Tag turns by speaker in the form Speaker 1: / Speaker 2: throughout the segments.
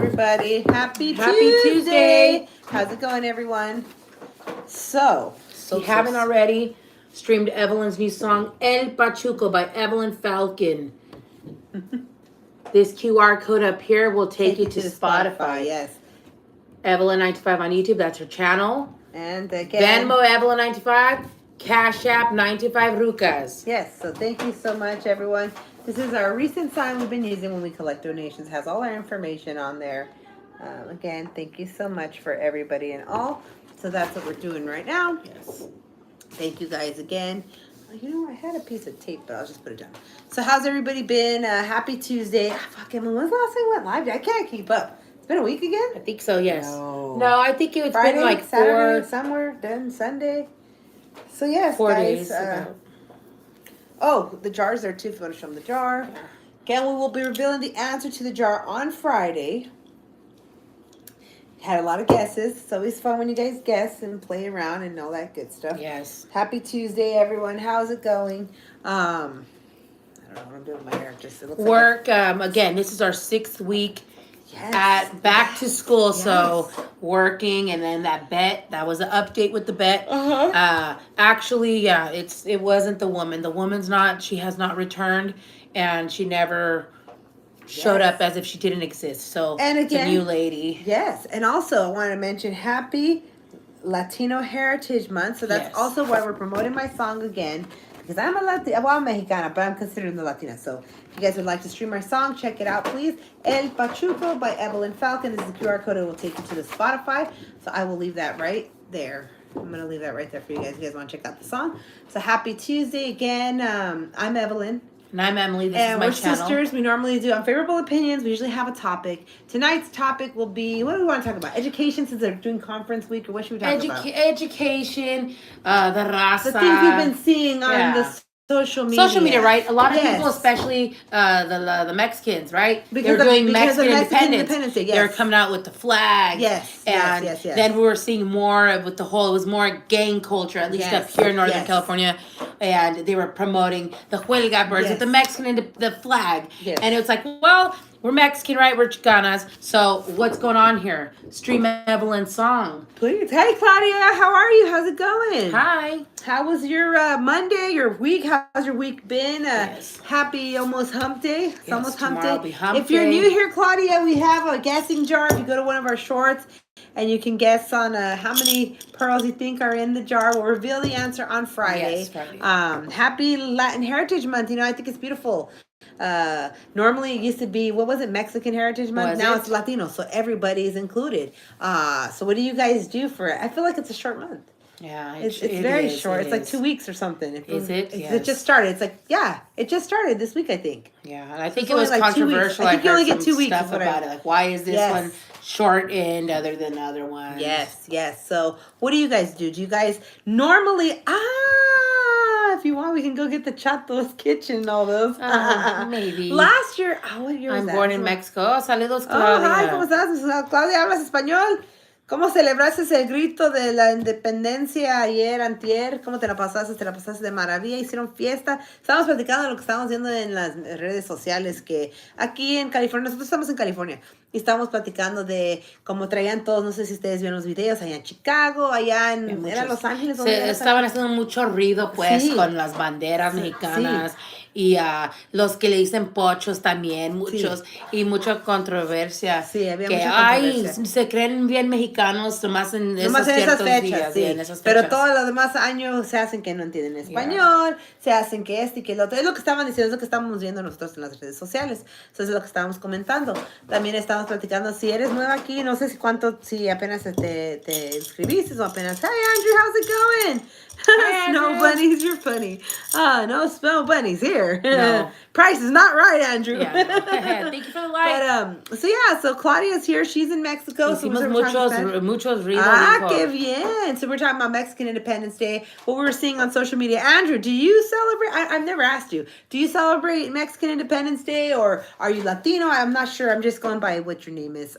Speaker 1: everybody. Happy
Speaker 2: Tuesday.
Speaker 1: How's it going, everyone? So
Speaker 2: If you haven't already, streamed Evelyn's new song, El Pachuco by Evelyn Falcon. This QR code up here will take you to Spotify.
Speaker 1: Yes.
Speaker 2: Evelyn925 on YouTube, that's her channel.
Speaker 1: And again,
Speaker 2: Venmo Evelyn925, Cash App 925 Rucas.
Speaker 1: Yes, so thank you so much, everyone. This is our recent sign we've been using when we collect donations. It has all our information on there. Again, thank you so much for everybody and all. So that's what we're doing right now.
Speaker 2: Yes.
Speaker 1: Thank you guys again. You know, I had a piece of tape, but I'll just put it down. So how's everybody been? Happy Tuesday. Fucking, when's the last time I went live? I can't keep up. It's been a week again?
Speaker 2: I think so, yes.
Speaker 1: No,
Speaker 2: I think it's
Speaker 1: Friday,
Speaker 2: been like
Speaker 1: Saturday, somewhere, then Sunday. So yes,
Speaker 2: 4
Speaker 1: guys.
Speaker 2: days.
Speaker 1: Oh, the jar's there too if you want to show them the jar.
Speaker 2: Yeah.
Speaker 1: Again, we will be revealing the answer to the jar on Friday. Had a lot of guesses. It's always fun when you guys guess and play around and all that good stuff.
Speaker 2: Yes.
Speaker 1: Happy Tuesday, everyone. How's it going? I don't know what I'm doing with my hair. Just it looks
Speaker 2: Work. Again, this is our 6th week at back to school.
Speaker 1: Yes.
Speaker 2: So working, and then that was an update with the bet. Actually, yeah, it wasn't the woman. The woman's she has not returned, and she never showed up as if she didn't exist. So
Speaker 1: and again,
Speaker 2: it's a new lady.
Speaker 1: Yes, and also I want to mention Happy Latino Heritage Month. So that's also why we're promoting my song again, because I'm a Latina. Well, I'm Mexicana, but I'm considered the Latina. So if you guys would like to stream our song, check it out, please. El Pachuco by Evelyn Falcon. This is the QR code. It will take you to the Spotify. So I will leave that right there. I'm going to leave that right there for you guys. If you guys want to check out the song. So happy Tuesday again. I'm Evelyn.
Speaker 2: And I'm Emily. This is my
Speaker 1: we're
Speaker 2: channel.
Speaker 1: Sisters. We normally do unfavorable opinions. We usually have a topic. Tonight's topic will be, what do we want to talk about? Education, since they're doing conference week, or what should we talk about?
Speaker 2: Education, the raza.
Speaker 1: The things we've been seeing on the social media.
Speaker 2: Social media, right? A lot of people, especially the Mexicans, right?
Speaker 1: Because
Speaker 2: they're doing Mexican
Speaker 1: Independence Day. Yes.
Speaker 2: They're coming out with the flag.
Speaker 1: Yes.
Speaker 2: And
Speaker 1: yes.
Speaker 2: then we were seeing more with it was more gang culture, at least up here in Northern California. And they were promoting the huelga birds with the Mexican the flag. Yes. And it was like, well, we're Mexican, right? We're Chicanas. So what's going on here? Stream Evelyn's song.
Speaker 1: Please. Hey, Claudia. How are you? How's it going?
Speaker 2: Hi.
Speaker 1: How was your Monday, your week? How's your week been? Happy almost hump day. It's almost hump day.
Speaker 2: Will be hump
Speaker 1: if you're new here, Claudia, we have a guessing jar. If you go to one of our shorts and you can guess on how many pearls you think are in the jar, we'll reveal the answer on Friday.
Speaker 2: Yes, Friday.
Speaker 1: Happy Latin Heritage Month. You know, I think it's beautiful. Normally it used to be, what was it, Mexican Heritage Month? Now it's Latino, so everybody's included. So what do you guys do for it? I feel like it's a short month.
Speaker 2: Yeah,
Speaker 1: it's very short. It's like 2 weeks or something.
Speaker 2: Is it? Yes.
Speaker 1: It just started. It's like, it just started this week, I think.
Speaker 2: Yeah, and I think it was like controversial.
Speaker 1: I think you only get 2 weeks.
Speaker 2: Stuff about it. Like, why is this one short end other than the other ones?
Speaker 1: Yes. So what do you guys do? Do you guys normally, if you want, we can go get the Chato's Kitchen and all those.
Speaker 2: Maybe.
Speaker 1: Last year, what year was that?
Speaker 2: I'm born in Mexico. Saludos,
Speaker 1: Claudia. Hi, ¿cómo estás? Claudia, ¿hablas español? ¿Cómo celebraste el grito de la independencia ayer, antier? ¿Cómo te la pasaste? ¿Te la pasaste de maravilla? ¿Hicieron fiesta? Estábamos platicando de lo que estábamos viendo en las redes sociales, que aquí en California, nosotros estamos en California, y estábamos platicando de cómo traían todos, no sé si ustedes vieron los videos, allá en Chicago, allá en Los Ángeles.
Speaker 2: Estaban haciendo mucho ruido, pues, con las banderas mexicanas. Y los que le dicen pochos también, muchos, y mucha controversia.
Speaker 1: Sí, había mucha controversia.
Speaker 2: Se creen bien mexicanos nomás en
Speaker 1: esas fechas,
Speaker 2: días,
Speaker 1: pero todos los demás años se hacen que no entienden español, se hacen que y que el otro. Es lo que estaban diciendo, es lo que estamos viendo nosotros en las redes sociales. Eso es lo que estábamos comentando. También estamos platicando, si eres nueva aquí, no sé si apenas te inscribiste o apenas, hey Andrew, how's it going? Snow bunnies, you're funny. No snow bunnies here.
Speaker 2: No.
Speaker 1: Price is not right, Andrew.
Speaker 2: Yeah. Thank you for the like.
Speaker 1: But so Claudia's here. She's in Mexico.
Speaker 2: Hicimos muchos ruidos.
Speaker 1: Qué bien. So we're talking about Mexican Independence Day. What we were seeing on social media. Andrew, do you celebrate? I've never asked you. Do you celebrate Mexican Independence Day, or are you Latino? I'm not sure. I'm just going by what your name is.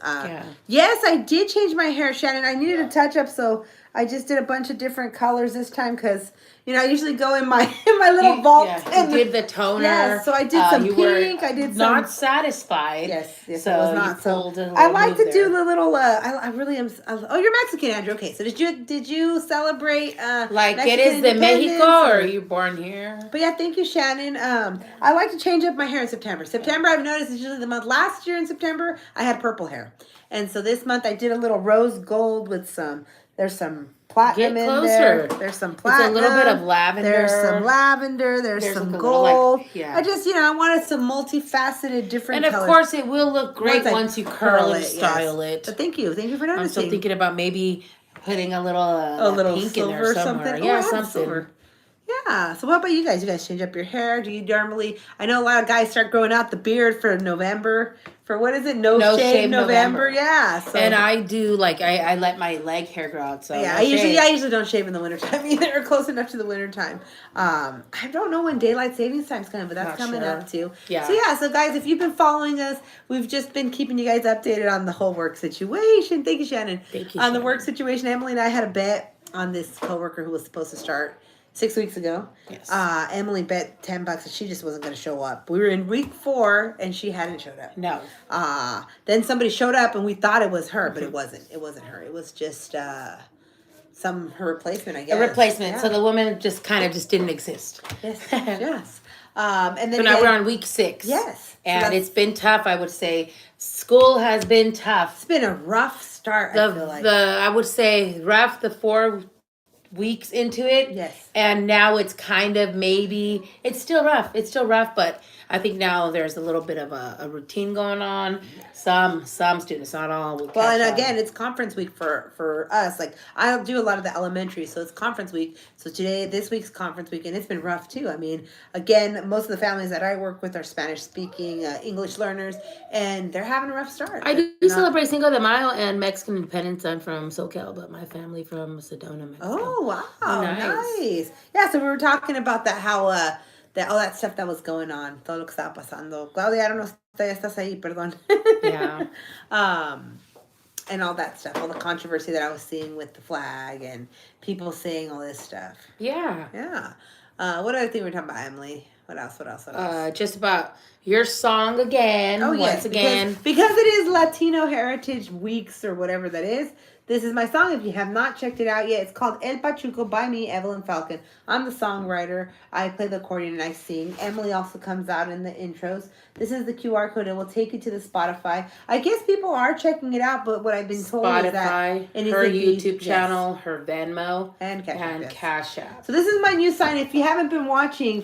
Speaker 1: Yes, I did change my hair, Shannon. I needed a touch up, so I just did a bunch of different colors this time because, I usually go in my little vault.
Speaker 2: Yeah, you did the toner.
Speaker 1: Yes, so I did some pink. I did some.
Speaker 2: Not satisfied.
Speaker 1: Yes,
Speaker 2: so
Speaker 1: I was not.
Speaker 2: So
Speaker 1: I like to do the little. I really am. Oh, you're Mexican, Andrew. Okay, so did you celebrate?
Speaker 2: Like
Speaker 1: Mexican
Speaker 2: it is de Mexico, or are you born here?
Speaker 1: But yeah, thank you, Shannon. I like to change up my hair in September. September, I've noticed, is usually the month. Last year in September, I had purple hair, and so this month I did a little rose gold with some. There's some platinum in there. There's some platinum.
Speaker 2: It's a little bit of lavender.
Speaker 1: There's some lavender. There's some gold. I just, I wanted some multifaceted, different colors.
Speaker 2: And of course, it will look great once you curl and style it.
Speaker 1: But thank you for noticing.
Speaker 2: I'm still thinking about maybe putting a little pink in there somewhere.
Speaker 1: Something.
Speaker 2: Yeah,
Speaker 1: something. Silver. Yeah. So what about you guys? You guys change up your hair? Do you normally? I know a lot of guys start growing out the beard for November. For what is it? No shave November. Yeah. So.
Speaker 2: And I do I let my leg hair grow out. So
Speaker 1: yeah, I usually don't shave in the wintertime either, or close enough to the wintertime. I don't know when daylight savings time's coming, but that's coming up too. Yeah. So guys, if you've been following us, we've just been keeping you guys updated on the whole work situation. Thank you, Shannon.
Speaker 2: Thank you.
Speaker 1: On the work situation, Emily and I had a bet on this coworker who was supposed to start 6 weeks ago.
Speaker 2: Yes.
Speaker 1: Emily bet $10 that she just wasn't going to show up. We were in week 4 and she hadn't showed up.
Speaker 2: No.
Speaker 1: Then somebody showed up and we thought it was her, but it wasn't. It wasn't her. It was just her replacement, I guess.
Speaker 2: A replacement. Yeah. So the woman just didn't exist.
Speaker 1: Yes. Yes. And then
Speaker 2: so now we're on week 6.
Speaker 1: Yes.
Speaker 2: And it's been tough, I would say. School has been tough.
Speaker 1: It's been a rough start, I feel like.
Speaker 2: I would say rough, the 4 weeks into it.
Speaker 1: Yes.
Speaker 2: And now it's kind of maybe, it's still rough, but I think now there's a little bit of a routine going on. Some students, not all.
Speaker 1: Well, and again, it's conference week for us. Like, I do a lot of the elementary, so it's conference week. So this week's conference week, and it's been rough too. I mean, again, most of the families that I work with are Spanish-speaking English learners, and they're having a rough start.
Speaker 2: I do celebrate Cinco de Mayo and Mexican Independence. I'm from SoCal, but my family from Sedona, Mexico.
Speaker 1: Oh, wow. Nice. Yeah, so we were talking about that, how all that stuff that was going on. Todo lo que estaba pasando. Claudia, I don't know if estás ahí, perdón.
Speaker 2: Yeah.
Speaker 1: And all that stuff. All the controversy that I was seeing with the flag and people saying all this stuff.
Speaker 2: Yeah.
Speaker 1: Yeah. What other thing were we talking about, Emily? What else?
Speaker 2: Just about your song again.
Speaker 1: Oh, yes.
Speaker 2: Once again.
Speaker 1: Because it is Latino Heritage Weeks or whatever that is. This is my song. If you have not checked it out yet, it's called El Pachuco by me, Evelyn Falcon. I'm the songwriter. I play the accordion and I sing. Emily also comes out in the intros. This is the QR code. It will take you to the Spotify. I guess people are checking it out, but what I've been told is that
Speaker 2: it is her YouTube channel, her Venmo, and Cash App.
Speaker 1: So this is my new sign. If you haven't been watching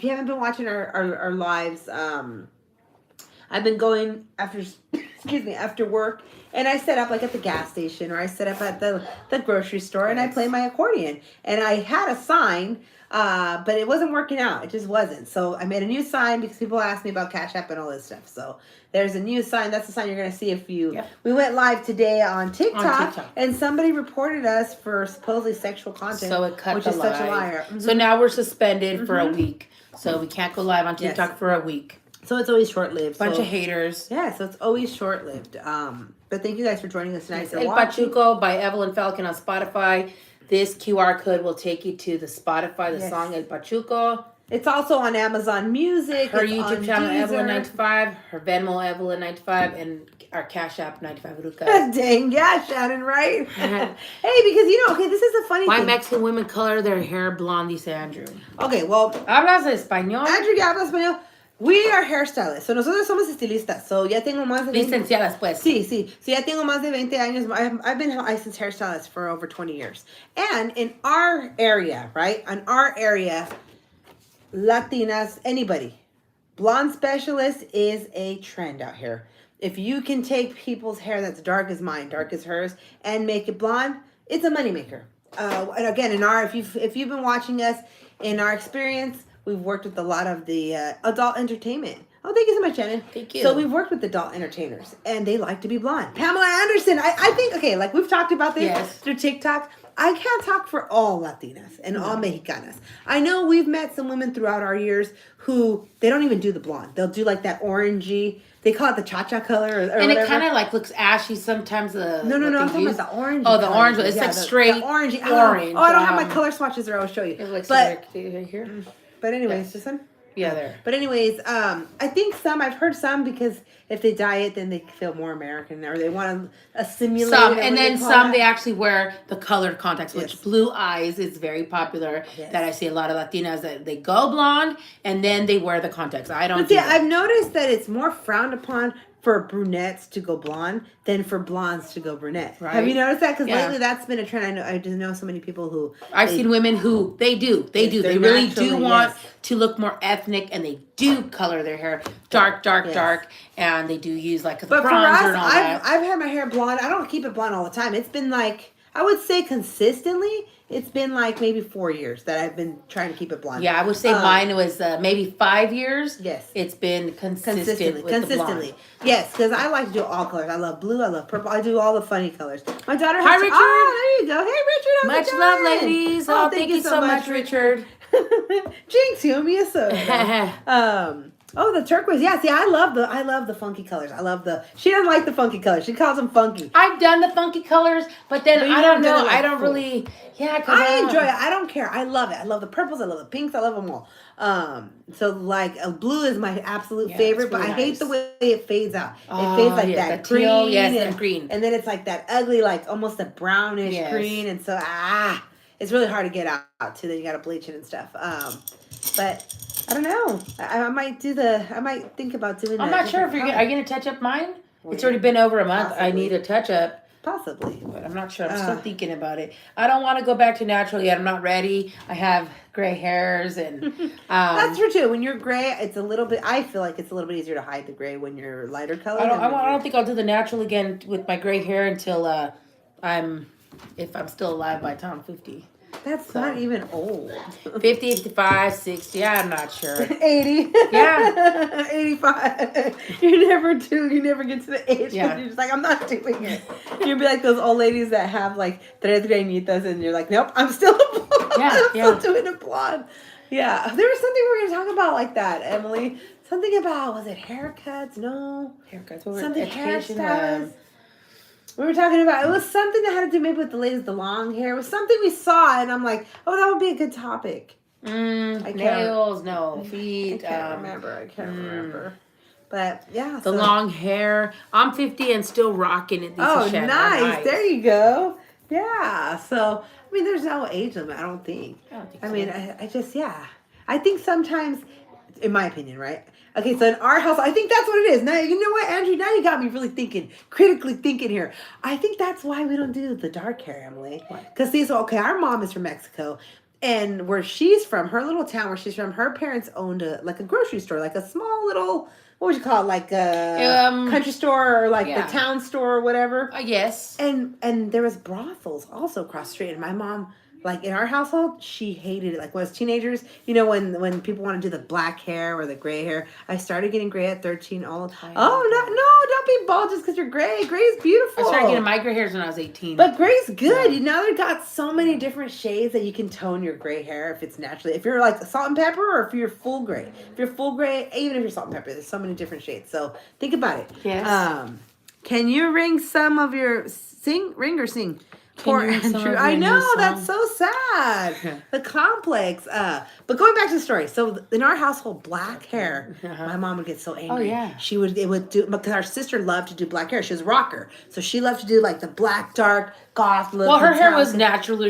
Speaker 1: our lives, I've been going after work. And I set up at the gas station, or I set up at the grocery store, and I play my accordion. And I had a sign, but it wasn't working out. It just wasn't. So I made a new sign because people asked me about Cash App and all this stuff. So there's a new sign. That's the sign you're going to see if you... Yep. We went live today on TikTok, and somebody reported us for supposedly sexual content,
Speaker 2: so it cut
Speaker 1: which
Speaker 2: the
Speaker 1: is
Speaker 2: live.
Speaker 1: Such a liar. Mm-hmm.
Speaker 2: So now we're suspended for a week. So we can't go live on TikTok for a week.
Speaker 1: So it's always short-lived.
Speaker 2: Bunch of haters.
Speaker 1: Yeah, so it's always short-lived. But thank you guys for joining us tonight.
Speaker 2: El Pachuco by Evelyn Falcon on Spotify. This QR code will take you to the Spotify, the song El Pachuco.
Speaker 1: It's also on Amazon Music.
Speaker 2: Her YouTube channel, Evelyn925. Her Venmo, Evelyn925. And our Cash App, 95 Rucas.
Speaker 1: Dang, yeah, Shannon, right? Hey, because, this is a funny thing.
Speaker 2: Why Mexican women color their hair blonde, dice Andrew.
Speaker 1: Okay, well.
Speaker 2: ¿Hablas español?
Speaker 1: Andrew, ya habla español. We are hairstylists. So nosotros somos estilistas. So ya tengo más de 20...
Speaker 2: Licenciadas, pues.
Speaker 1: Sí. So ya tengo más de 20 años. I've been a licensed hairstylist for over 20 years. And in our area, right? In our area, Latinas, anybody, blonde specialist is a trend out here. If you can take people's hair that's dark as mine, dark as hers, and make it blonde, it's a moneymaker. And again, if you've been watching us, in our experience, we've worked with a lot of the adult entertainment. Oh, thank you so much, Shannon.
Speaker 2: Thank you.
Speaker 1: So we've worked with adult entertainers, and they like to be blonde. Pamela Anderson, I think, okay, like we've talked about this through TikTok. I can't talk for all Latinas and all Mexicanas. I know we've met some women throughout our years who, they don't even do the blonde. They'll do like that orangey, they call it the cha-cha color or
Speaker 2: and
Speaker 1: whatever.
Speaker 2: It kind of like looks ashy sometimes.
Speaker 1: No, I'm talking about the orange.
Speaker 2: Oh, the orange one. It's like straight
Speaker 1: orangey.
Speaker 2: orange.
Speaker 1: Oh, I don't have my color swatches there. I'll show you.
Speaker 2: It looks
Speaker 1: but,
Speaker 2: right here.
Speaker 1: But anyways, this one?
Speaker 2: Yeah, there.
Speaker 1: But anyways, I think I've heard some because if they dye it, then they feel more American or they want to assimilate.
Speaker 2: Some, and then some they actually wear the colored contacts, which blue eyes is very popular.
Speaker 1: Yes.
Speaker 2: That I see a lot of Latinas that they go blonde and then they wear the contacts. I don't.
Speaker 1: But see, I've noticed that it's more frowned upon for brunettes to go blonde than for blondes to go brunette. Right. Have you noticed that? Because lately that's been a trend. I just know so many people who... I've
Speaker 2: seen women who, they really do want to look more ethnic, and they do color their hair dark, and they do use like the bronzer and all that.
Speaker 1: I've had my hair blonde. I don't keep it blonde all the time. It's been like, I would say consistently, it's been like maybe 4 years that I've been trying to keep it blonde.
Speaker 2: Yeah, I would say mine was maybe 5 years.
Speaker 1: Yes.
Speaker 2: It's been consistently.
Speaker 1: The blonde. Yes, because I like to do all colors. I love blue. I love purple. I do all the funny colors. My daughter has...
Speaker 2: Hi, Richard.
Speaker 1: Oh, there you go. Hey, Richard.
Speaker 2: Much love, ladies. Oh, thank you so much, Richard.
Speaker 1: Jinx, you owe me a soda. Oh, the turquoise. Yeah, see, I love the funky colors. She doesn't like the funky colors. She calls them funky.
Speaker 2: I've done the funky colors, but then I don't know. I don't really,
Speaker 1: I enjoy it. I don't care. I love it. I love the purples. I love the pinks. I love them all. So like blue is my absolute favorite, but I hate the way it fades out. It fades like that green.
Speaker 2: Teal, and green.
Speaker 1: And then it's like that ugly, like almost a brownish green. And so, it's really hard to get out too. Then you got to bleach it and stuff. But I don't know. I might think about doing that.
Speaker 2: I'm not sure if are you going to touch up mine? It's already been over a month. Possibly. I need a touch up.
Speaker 1: Possibly.
Speaker 2: But I'm not sure. I'm still thinking about it. I don't want to go back to natural yet. I'm not ready. I have gray hairs and...
Speaker 1: That's true too. When you're gray, it's a little bit... I feel like it's a little bit easier to hide the gray when you're lighter color.
Speaker 2: I don't think I'll do the natural again with my gray hair until if I'm still alive by the time I'm 50.
Speaker 1: That's not even old.
Speaker 2: 50, 55, 60. I'm not sure.
Speaker 1: 80.
Speaker 2: Yeah.
Speaker 1: 85. You never get to the age.
Speaker 2: Yeah.
Speaker 1: You're just like, I'm not doing it. You'll be like those old ladies that have like tres greñitas and you're like, nope, I'm still blonde. I'm still doing it blonde. Yeah. There was something we were going to talk about like that, Emily. Something about, was it haircuts? No.
Speaker 2: Haircuts.
Speaker 1: Something hairstyles. We were talking about, it was something that had to do maybe with the ladies, the long hair. It was something we saw, and I'm like, oh, that would be a good topic.
Speaker 2: Nails, feet.
Speaker 1: I can't remember. But, yeah.
Speaker 2: The long hair. I'm 50 and still rocking it.
Speaker 1: Oh, nice. There you go. Yeah. So, I mean, there's no age limit, I don't think. I mean, I just, I think sometimes, in my opinion, right? Okay, so in our house, I think that's what it is. Now, you know what, Andrew? Now you got me really critically thinking here. I think that's why we don't do the dark hair, Emily. Because our mom is from Mexico. And where she's from, her little town where she's from, her parents owned a grocery store, like a small little, what would you call it? Like a country store or like the town store or whatever.
Speaker 2: Yes.
Speaker 1: And there was brothels also across the street. And my mom... Like, in our household, she hated it. Like, when as teenagers, you know, when people want to do the black hair or the gray hair, I started getting gray at 13. No, don't be bald just because you're gray. Gray's beautiful.
Speaker 2: I started getting my gray hairs when I was 18.
Speaker 1: But gray's good. Yeah. Now they've got so many different shades that you can tone your gray hair if it's naturally. If you're like salt and pepper or if you're full gray. If you're full gray, even if you're salt and pepper, there's so many different shades. So, think about it.
Speaker 2: Yes.
Speaker 1: Can you ring some of your... Ring or sing? Poor Andrew. I know, that's so sad. The complex. But going back to the story. So in our household, black hair, my mom would get so angry.
Speaker 2: Oh, yeah.
Speaker 1: It would do, because our sister loved to do black hair. She was a rocker. So she loved to do like the black, dark, goth look.
Speaker 2: Well, her hair was naturally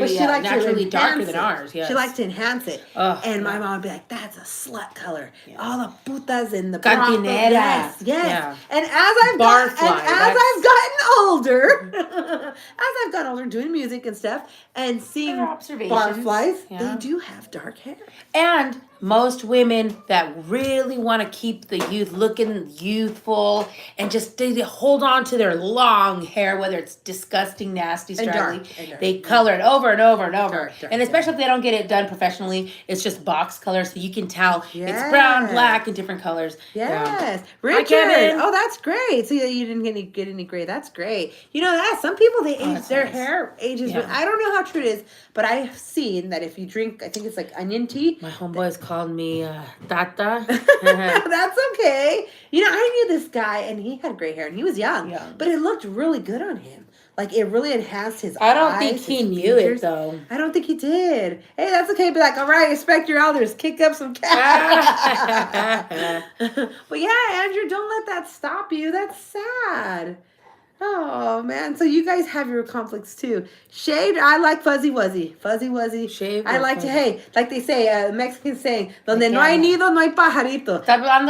Speaker 2: darker than ours.
Speaker 1: Yes. She liked to enhance it. And my mom would be like, that's a slut color.
Speaker 2: Yeah.
Speaker 1: All the putas in the
Speaker 2: cantinera.
Speaker 1: Yes.
Speaker 2: Yeah.
Speaker 1: And as I've gotten older, doing music and stuff, and seeing barflies, they do have dark hair.
Speaker 2: And most women that really want to keep the youth looking youthful and just they hold on to their long hair, whether it's disgusting, nasty, straggly, they color it over and over and over. And especially if they don't get it done professionally, it's just box color, so you can tell it's brown, black, and different colors.
Speaker 1: Yes. Richard. Oh, that's great. So you didn't get any gray. That's great. You know that some people they age their hair ages. Yeah. I don't know how true it is, but I've seen that if you drink, I think it's like onion tea.
Speaker 2: My homeboys called me Tata.
Speaker 1: That's okay. You know, I knew this guy and he had gray hair and he was young. But it looked really good on him. Like it really enhanced his
Speaker 2: I don't think he knew it though.
Speaker 1: I don't think he did. Hey, that's okay. Be like, all right, respect your elders. Kick up some cash. But yeah, Andrew, don't let that stop you. That's sad. Oh man, so you guys have your conflicts too. Shaved, I like fuzzy wuzzy. Fuzzy wuzzy.
Speaker 2: Shaved.
Speaker 1: I like to, hey, like they say, Mexican saying, donde no hay nido, no hay pajarito.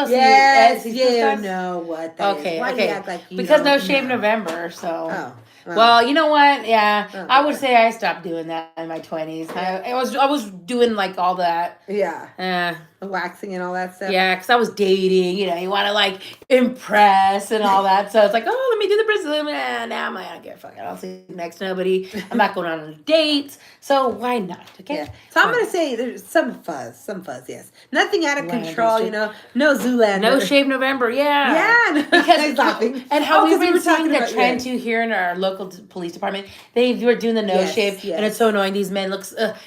Speaker 2: Yes,
Speaker 1: you know what that is. Why do you act like you
Speaker 2: because
Speaker 1: don't
Speaker 2: no shave
Speaker 1: know?
Speaker 2: November, so.
Speaker 1: Oh.
Speaker 2: Well, you know what? Yeah, I would say I stopped doing that in my 20s. I was doing like all that.
Speaker 1: Yeah. Waxing and all that stuff.
Speaker 2: Yeah, because I was dating. You know, you want to like impress and all that. So it's like, oh, let me do the Brazilian. Now I'm like, I don't give a fuck. I don't see next to nobody. I'm not going on dates. So why not? Okay.
Speaker 1: Yeah. So I'm gonna say there's some fuzz. Yes. Nothing out of control. You know, no Zoolander.
Speaker 2: No shave November. Yeah.
Speaker 1: Yeah.
Speaker 2: Because and how we've been seeing the trend too here in our local police department. They were doing the nose shave, and it's so annoying. These men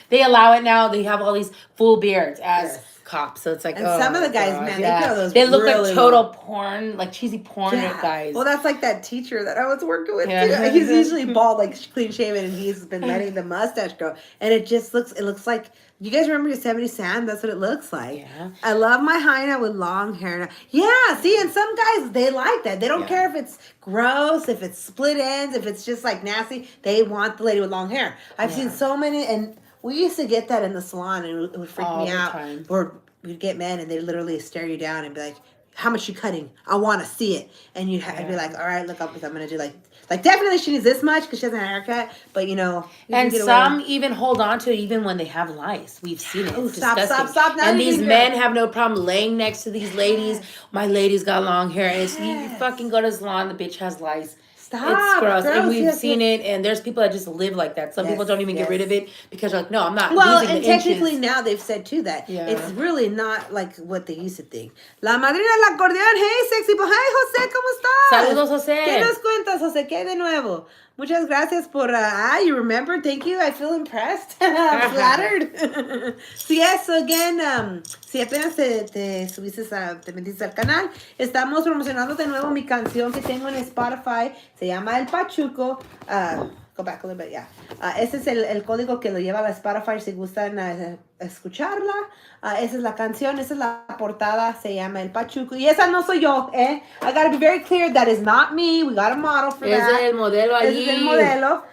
Speaker 2: they allow it now. They have all these full beards as cops, so it's like,
Speaker 1: and some of the guys, man,
Speaker 2: they look like total porn, like cheesy porn guys.
Speaker 1: Well, that's like that teacher that I was working with too. He's usually bald, like clean shaven, and he's been letting the mustache grow, and it looks like. You guys remember Yosemite Sam? That's what it looks like.
Speaker 2: Yeah.
Speaker 1: I love my hyena with long hair now. Yeah, see, and some guys, they like that. They don't care if it's gross, if it's split ends, if it's just like nasty. They want the lady with long hair. I've seen so many, and we used to get that in the salon, and it would freak me out. Or we'd get men, and they'd literally stare you down and be like, how much you cutting? I want to see it. And I'd be like, all right, look up, because I'm going to do like definitely she needs this much because she has a haircut, but you know.
Speaker 2: And some even hold on to it even when they have lice. We've seen it. It's
Speaker 1: stop. Now
Speaker 2: and these men have no problem laying next to these ladies. My lady's got long hair. And you fucking go to the salon, the bitch has lice.
Speaker 1: Stop.
Speaker 2: It's gross. And we've seen it, and there's people that just live like that. Some people don't even get rid of it because they're like, no, I'm not losing
Speaker 1: and
Speaker 2: the
Speaker 1: technically
Speaker 2: inches.
Speaker 1: now they've said too that it's really not like what they used to think. La madrina del acordeón, hey, sexy, pues, hey, José, ¿cómo estás?
Speaker 2: Saludos, José.
Speaker 1: ¿Qué nos cuentas, José? ¿Qué hay de nuevo? Muchas gracias por, you remember, thank you, I feel impressed, I'm flattered. So yes, so again, si apenas te metiste al canal, estamos promocionando de nuevo mi canción que tengo en Spotify, se llama El Pachuco, go back a little bit, ese es el código que lo lleva a la Spotify si gustan escucharla. Esa es la canción, esa es la portada, se llama El Pachuco. Y esa no soy yo, I gotta be very clear, that is not me. We got a model for that.
Speaker 2: Ese es el modelo allí.
Speaker 1: Ese es el modelo.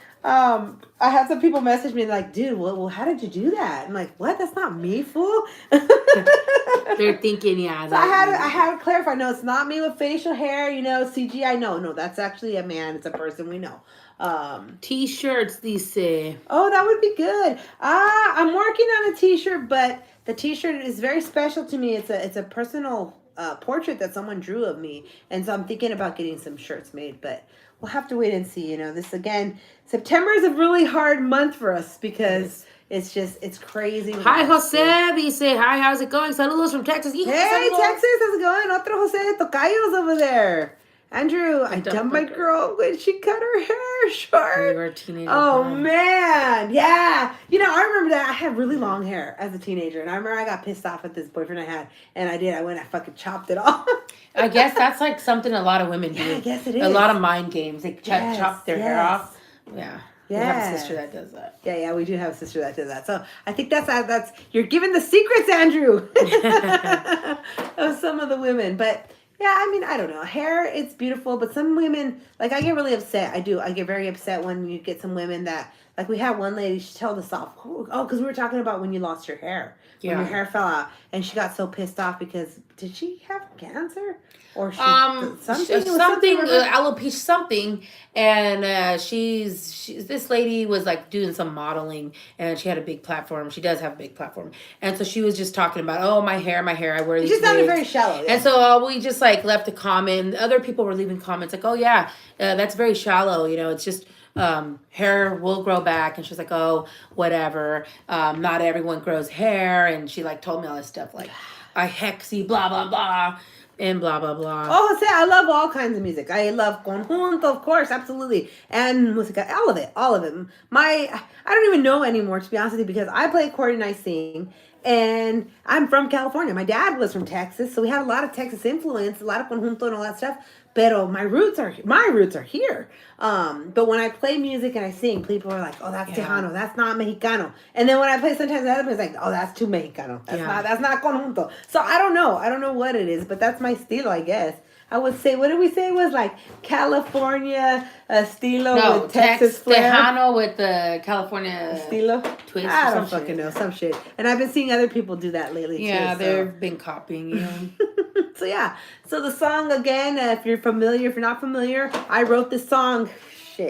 Speaker 1: I had some people message me like, dude, well, how did you do that? I'm like, what? That's not me, fool.
Speaker 2: They're thinking, yeah.
Speaker 1: So I had to clarify. No, it's not me with facial hair, you know, CGI. No, that's actually a man. It's a person we know.
Speaker 2: T-shirts, dice.
Speaker 1: Oh, that would be good. I'm working on a T-shirt, but the T-shirt is very special to me. It's a personal portrait that someone drew of me, and so I'm thinking about getting some shirts made, but we'll have to wait and see. You know, this again, September is a really hard month for us because it's crazy.
Speaker 2: Hi, Jose. Dice, hi, how's it going? Saludos from Texas.
Speaker 1: Hey, Texas, how's it going? Otro Jose Tocayos over there. Andrew, I dumped my girl when she cut her hair short.
Speaker 2: You were a teenager.
Speaker 1: Oh, man. Yeah. You know, I remember that. I had really long hair as a teenager. And I remember I got pissed off at this boyfriend I had. And I did. I went and fucking chopped it off.
Speaker 2: I guess that's like something a lot of women do.
Speaker 1: Yeah, I guess it is.
Speaker 2: A lot of mind games. They chop their hair off. Yeah. We have a sister that does that.
Speaker 1: Yeah, we do have a sister that does that. So I think that's you're giving the secrets, Andrew, of some of the women. But yeah, I mean, I don't know. Hair, it's beautiful, but some women, like, I get really upset. I do. I get very upset when you get some women that, Like we had one lady, she told us off. Oh, because we were talking about when you lost your hair. When your hair fell out. And she got so pissed off because, did she have cancer? Or something
Speaker 2: alopecia something, and she's this lady was like doing some modeling, and she had a big platform. She does have a big platform, and so she was just talking about my hair. I wear these.
Speaker 1: It just sounded very shallow. Yeah.
Speaker 2: And so we just like left a comment. Other people were leaving comments like, "Oh yeah, that's very shallow. It's just." Hair will grow back, and she's like, oh, whatever. Not everyone grows hair, and she like told me all this stuff like, I hexy, blah blah blah. And blah blah blah.
Speaker 1: Oh, Jose, I love all kinds of music. I love conjunto, of course, absolutely, and música, all of it. I don't even know anymore, to be honest with you, because I play accordion, I sing, and I'm from California. My dad was from Texas, so we had a lot of Texas influence, a lot of conjunto and all that stuff. Pero my roots are here. But when I play music and I sing, people are like, "Oh, that's Tejano. That's not Mexicano." And then when I play, sometimes the other person's like, "Oh, that's too Mexicano. That's not conjunto." So I don't know what it is, but that's my estilo, I guess. I would say, what did we say it was like California estilo with Texas flair?
Speaker 2: Tejano with the California
Speaker 1: estilo
Speaker 2: twist.
Speaker 1: I don't fucking know, some shit. And I've been seeing other people do that lately too.
Speaker 2: Yeah, they've been copying you.
Speaker 1: So the song again, if you're familiar, if you're not familiar, I wrote this song,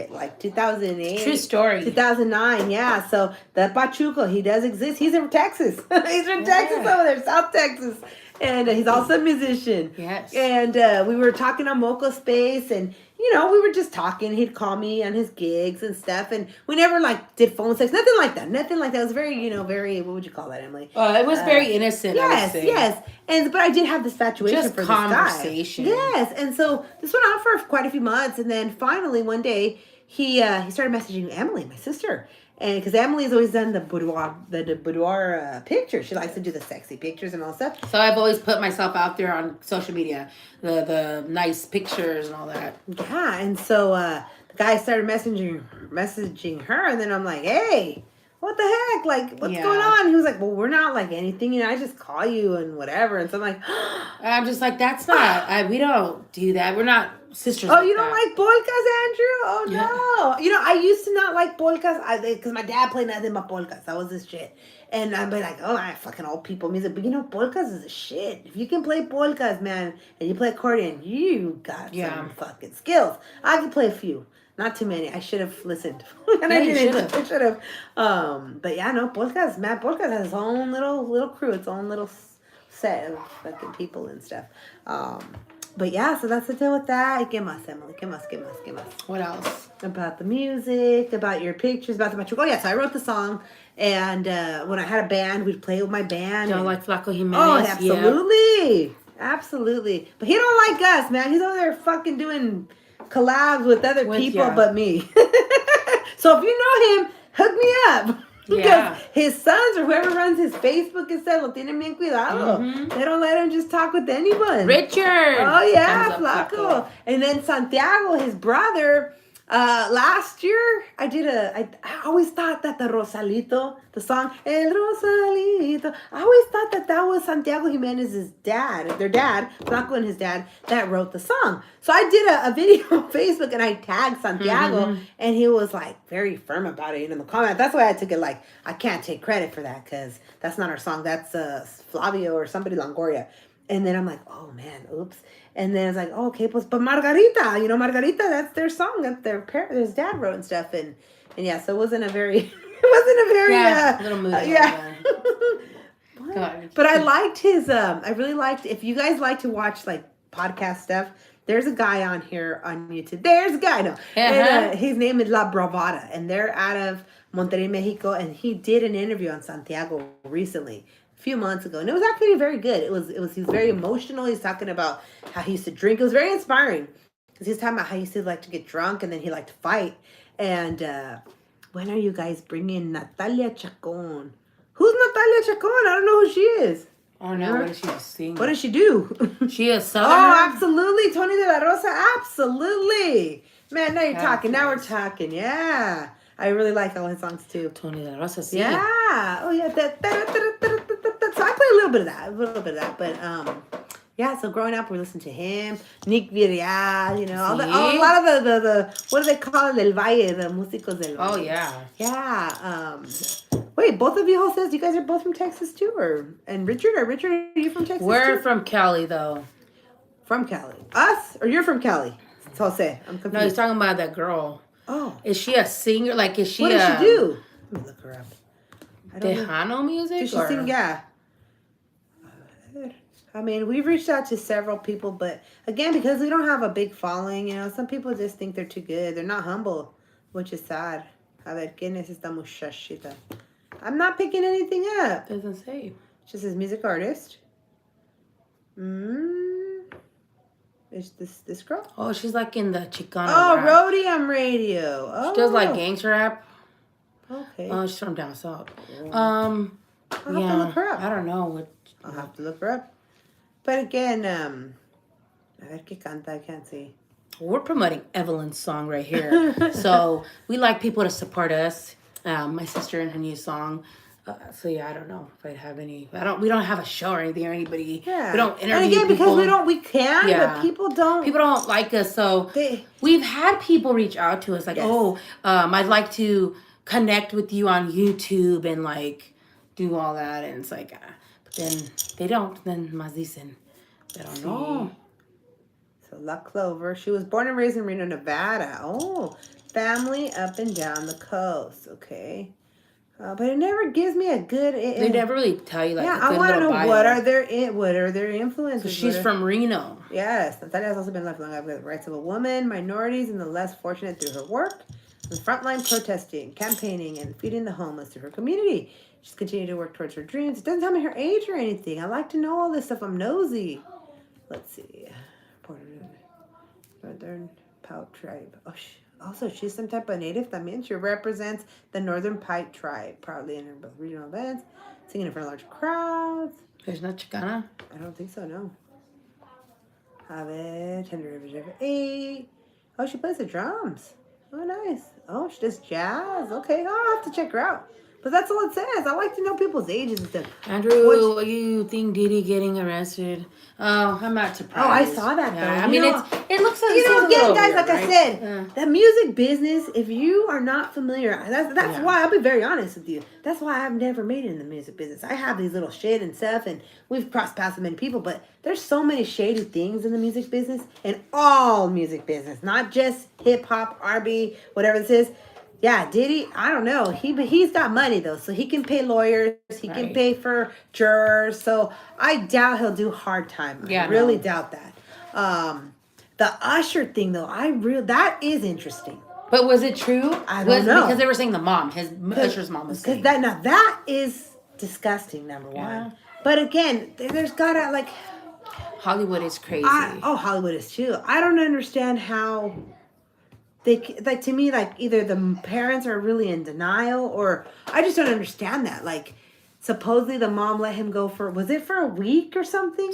Speaker 1: like 2008.
Speaker 2: True story.
Speaker 1: 2009, yeah. So the Pachuco, he does exist. He's in Texas. He's from Texas over there, South Texas. And he's also a musician.
Speaker 2: Yes.
Speaker 1: And we were talking on Moco Space, and we were just talking. He'd call me on his gigs and stuff, and we never did phone sex. Nothing like that. It was very, very. What would you call that, Emily?
Speaker 2: It was very innocent.
Speaker 1: Yes. But I did have this infatuation
Speaker 2: just
Speaker 1: for this
Speaker 2: conversation.
Speaker 1: guy. Yes, and so this went on for quite a few months, and then finally one day he started messaging Emily, my sister. And because Emily's always done the boudoir pictures. She likes to do the sexy pictures and all that stuff.
Speaker 2: So I've always put myself out there on social media, the nice pictures and all that.
Speaker 1: Yeah, and so the guy started messaging her, and then I'm like, hey, what the heck? Like, what's going on? He was like, well, we're not like anything. I just call you and whatever. And so I'm like,
Speaker 2: I'm just like, that's not, we don't do that. We're not sisters.
Speaker 1: Oh, you don't like polkas, Andrew? Oh, no. I used to not like polkas because my dad played nothing but polkas. That was his shit. And I'd be like, oh, I fucking old people music. But polkas is a shit. If you can play polkas, man, and you play accordion, you got some fucking skills. I can play a few. Not too many. I should have listened. And I didn't. I should have. But yeah, no, polkas, man. Polkas has its own little crew, its own little set of fucking people and stuff. But yeah, so that's the deal with that. ¿Qué más, Emily? ¿Qué más?
Speaker 2: What else?
Speaker 1: About the music, about your pictures, about the machuco. Oh, yeah, so I wrote the song. And when I had a band, we'd play with my band.
Speaker 2: Don't like Flaco Jimenez.
Speaker 1: Oh, absolutely. Yep. Absolutely. But he don't like us, man. He's over there fucking doing collabs with other people but me. So if you know him, hook me up. Because his sons or whoever runs his Facebook and stuff, lo tienen bien cuidado. They don't let him just talk with anyone.
Speaker 2: Richard.
Speaker 1: Oh, yeah, Flaco. And then Santiago, his brother, last year, I always thought that the Rosalito, the song, El Rosalito, I always thought that was Santiago Jimenez's dad, their dad, Flaco and his dad, that wrote the song. So I did a video on Facebook and I tagged Santiago and he was like very firm about it in the comment. That's why I took it like, I can't take credit for that because that's not our song. That's Flavio or somebody Longoria. And then I'm like, oh man, oops. And then it's like, oh, okay, but Margarita, Margarita, that's their song that his dad wrote and stuff. And yeah, so it wasn't a very,
Speaker 2: little movie.
Speaker 1: But I liked his, I really liked, if you guys like to watch like podcast stuff, there's a guy on here on YouTube. There's a guy, no. And, his name is La Bravada, and they're out of Monterrey, Mexico, and he did an interview on Santiago recently. Few months ago, and it was actually very good. He was very emotional. He's talking about how he used to drink. It was very inspiring because he's talking about how he used to like to get drunk and then he liked to fight. And when are you guys bringing Natalia Chacon? Who's Natalia Chacon? I don't know who she is.
Speaker 2: Oh no, what does she sing?
Speaker 1: What does she do?
Speaker 2: She is Southern.
Speaker 1: Oh, absolutely, Tony de la Rosa, absolutely. Man, now you're talking. Now we're talking. Yeah. I really like all his songs too.
Speaker 2: Tony de la Rosa, sí.
Speaker 1: Yeah. Oh yeah. So I play a little bit of that. But Yeah, so growing up, we listened to him, Nick Villar, you know, a lot of the what do they call it? Del Valle, the músicos del Valle.
Speaker 2: Oh, yeah.
Speaker 1: Yeah. Wait, both of you Joses, you guys are both from Texas too? And Richard, are you from Texas
Speaker 2: We're
Speaker 1: too?
Speaker 2: from Cali, though.
Speaker 1: From Cali. Us? Or you're from Cali? It's Jose. I'm confused.
Speaker 2: No, he's talking about that girl.
Speaker 1: Oh.
Speaker 2: Is she a singer? Like, is she
Speaker 1: what does she do? Let me look her up.
Speaker 2: Tejano music?
Speaker 1: Does she sing? Yeah. I mean, we've reached out to several people, but again, because we don't have a big following, you know, some people just think they're too good. They're not humble, which is sad. A ver, ¿quién es esta muchachita? I'm not picking anything up.
Speaker 2: Doesn't say.
Speaker 1: Just says music artist. Is this girl?
Speaker 2: Oh, she's like in the Chicano
Speaker 1: rap.
Speaker 2: rap.
Speaker 1: Rhodium Radio. Oh.
Speaker 2: She does like gangster rap.
Speaker 1: Okay.
Speaker 2: Oh, she's from down south.
Speaker 1: I'll have to look her up.
Speaker 2: I don't know.
Speaker 1: I'll have to look her up. But again, a ver qué canta, I can't see.
Speaker 2: We're promoting Evelyn's song right here. So we like people to support us. My sister and her new song. So yeah, I don't know if I'd have any. We don't have a show or anything or anybody.
Speaker 1: Yeah.
Speaker 2: We don't interview
Speaker 1: and again,
Speaker 2: people.
Speaker 1: because we can, but people don't
Speaker 2: like us. So we've had people reach out to us like, I'd like to connect with you on YouTube and like do all that, and it's like, but then they don't. Then más dicen, pero no.
Speaker 1: So La Clover, she was born and raised in Reno, Nevada. Oh, family up and down the coast. Okay. But it never gives me a good.
Speaker 2: They never really tell you like.
Speaker 1: Yeah,
Speaker 2: a good
Speaker 1: I want to know
Speaker 2: bio.
Speaker 1: what are their influences.
Speaker 2: So she's from Reno.
Speaker 1: Yes, Natalia has also been lifelong advocate of the rights of a woman, minorities, and the less fortunate through her work in frontline protesting, campaigning, and feeding the homeless to her community. She's continued to work towards her dreams. It doesn't tell me her age or anything. I like to know all this stuff. I'm nosy. Let's see. Northern Paiute tribe. Also, she's some type of native también. She represents the Northern Paiute tribe, proudly in her both regional events, singing in front of large crowds.
Speaker 2: There's no Chicana?
Speaker 1: I don't think so, no. Have it. Tender River 8. Oh, she plays the drums. Oh, nice. Oh, she does jazz. Okay, I'll have to check her out. But that's all it says. I like to know people's ages and stuff.
Speaker 2: Andrew, you think Diddy getting arrested? Oh, I'm not surprised.
Speaker 1: Oh, I saw that, though.
Speaker 2: Yeah, I mean, it looks like...
Speaker 1: again, guys, like I said, the music business, if you are not familiar, that's why, I'll be very honest with you, that's why I've never made it in the music business. I have these little shit and stuff, and we've crossed paths with many people, but there's so many shady things in the music business, and all music business, not just hip-hop, R&B, whatever this is. Yeah, Diddy, I don't know. He's got money, though, so he can pay lawyers. He can pay for jurors. So I doubt he'll do hard time. I really doubt that. The Usher thing, though, that is interesting.
Speaker 2: But was it true?
Speaker 1: I don't know.
Speaker 2: Because they were saying the mom, Usher's mom was saying.
Speaker 1: That is disgusting, number one. But again, there's gotta, like...
Speaker 2: Hollywood is crazy.
Speaker 1: Hollywood is, too. I don't understand how... to me, like, either the parents are really in denial, or I just don't understand that. Like, supposedly the mom let him go was it for a week or something?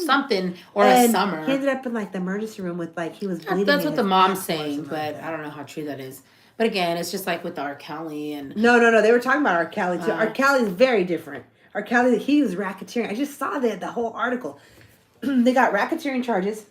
Speaker 2: Or a summer.
Speaker 1: He ended up in, like, the emergency room with, like, he was bleeding.
Speaker 2: That's what the mom's saying, but I don't know how true that is. But again, it's just like with R. Kelly and...
Speaker 1: No, they were talking about R. Kelly, too. R. Kelly's very different. R. Kelly, he was racketeering. I just saw the whole article. They got racketeering charges.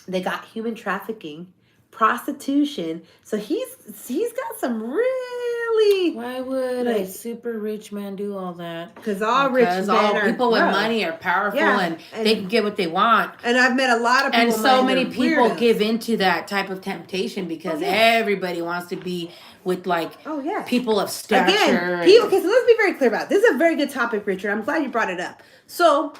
Speaker 1: They got human trafficking. Prostitution. So he's got some really...
Speaker 2: Why would a super rich man do all that?
Speaker 1: Because all
Speaker 2: people with money are powerful and they can get what they want.
Speaker 1: And I've met a lot of people.
Speaker 2: And so many people give into that type of temptation because everybody wants to be with people of stature.
Speaker 1: Again, people. Okay, so let's be very clear about it. This is a very good topic, Richard. I'm glad you brought it up. So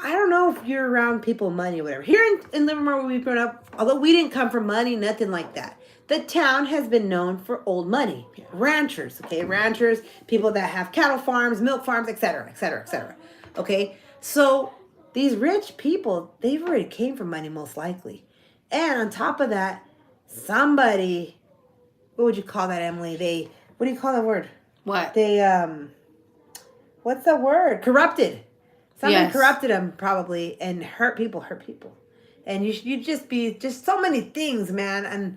Speaker 1: I don't know if you're around people, money, or whatever. Here in Livermore, where we've grown up, although we didn't come from money, nothing like that. The town has been known for old money. Ranchers, okay? Ranchers, people that have cattle farms, milk farms, etc., etc., etc. Okay? So these rich people, they've already came from money, most likely. And on top of that, somebody, what would you call that, Emily? What do you call that word?
Speaker 2: What?
Speaker 1: What's the word? Corrupted. Somebody corrupted them, probably, and hurt people. And you just be so many things, man. And,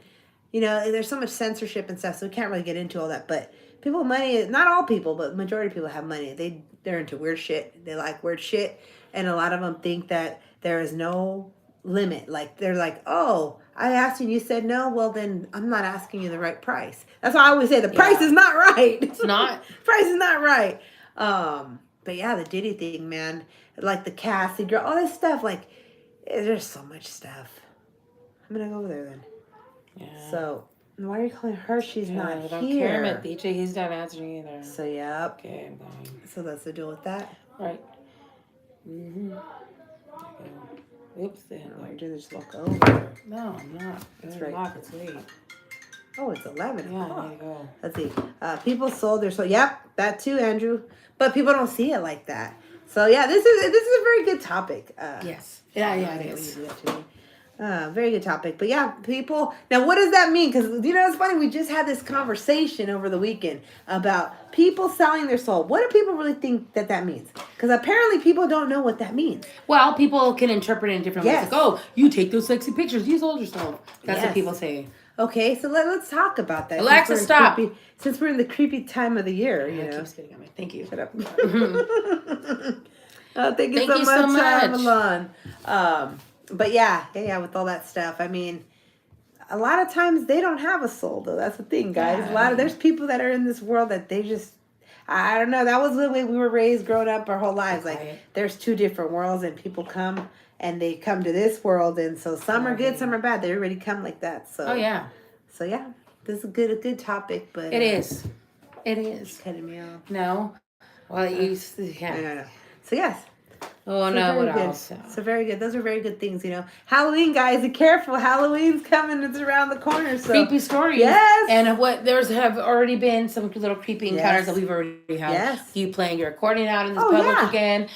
Speaker 1: there's so much censorship and stuff, so we can't really get into all that. But people with money, not all people, but majority of people have money. They're into weird shit. They like weird shit. And a lot of them think that there is no limit. Like they're like, oh, I asked you and you said no. Well, then I'm not asking you the right price. That's why I always say the price is not right.
Speaker 2: It's not.
Speaker 1: Price is not right. But yeah, the Diddy thing, man. Like the Cassie girl, all this stuff. Like there's so much stuff. I'm gonna go over there then. Yeah. So why are you calling her? She's not here. I don't care about
Speaker 2: DJ. He's not answering either.
Speaker 1: So yeah.
Speaker 2: Okay, I'm going.
Speaker 1: So that's the deal with that.
Speaker 2: Right. Mm-hmm. Oops. Then
Speaker 1: you're doing this look over.
Speaker 2: No, I'm not.
Speaker 1: That's right.
Speaker 2: Lock. It's late.
Speaker 1: Oh, it's 11.
Speaker 2: Yeah, there you go.
Speaker 1: Let's see. People sold their soul. Yep, that too, Andrew. But people don't see it like that. So yeah, this is a very good topic.
Speaker 2: Yes. Yeah, it is.
Speaker 1: Very good topic. But yeah, people. Now, what does that mean? Because it's funny. We just had this conversation over the weekend about people selling their soul. What do people really think that means? Because apparently people don't know what that means.
Speaker 2: Well, people can interpret it in different ways. Like, oh, you take those sexy pictures. You sold yourself. That's what people say.
Speaker 1: Okay, so let's talk about that.
Speaker 2: Alexa, stop.
Speaker 1: Since we're in the creepy time of the year,
Speaker 2: It keeps getting on me. Thank you.
Speaker 1: Shut up. Thank you so much. Milan. But yeah, with all that stuff. I mean, a lot of times they don't have a soul, though. That's the thing, guys. There's people that are in this world that they just, I don't know. That was the way we were raised, growing up our whole lives. Like, there's two different worlds, and people come and they come to this world, and so some are good, some are bad. They already come like that. So.
Speaker 2: Oh yeah.
Speaker 1: So yeah, this is a good topic, but
Speaker 2: it is. It is.
Speaker 1: Cutting me off.
Speaker 2: No. Well, you. Yeah.
Speaker 1: No. So yes.
Speaker 2: Oh,
Speaker 1: so
Speaker 2: no, what
Speaker 1: good.
Speaker 2: else?
Speaker 1: So very good. Those are very good things, Halloween, guys, be careful. Halloween's coming. It's around the corner. So.
Speaker 2: Creepy stories.
Speaker 1: Yes.
Speaker 2: And have already been some little creepy encounters that we've already had.
Speaker 1: Yes.
Speaker 2: You playing your accordion out in the public again.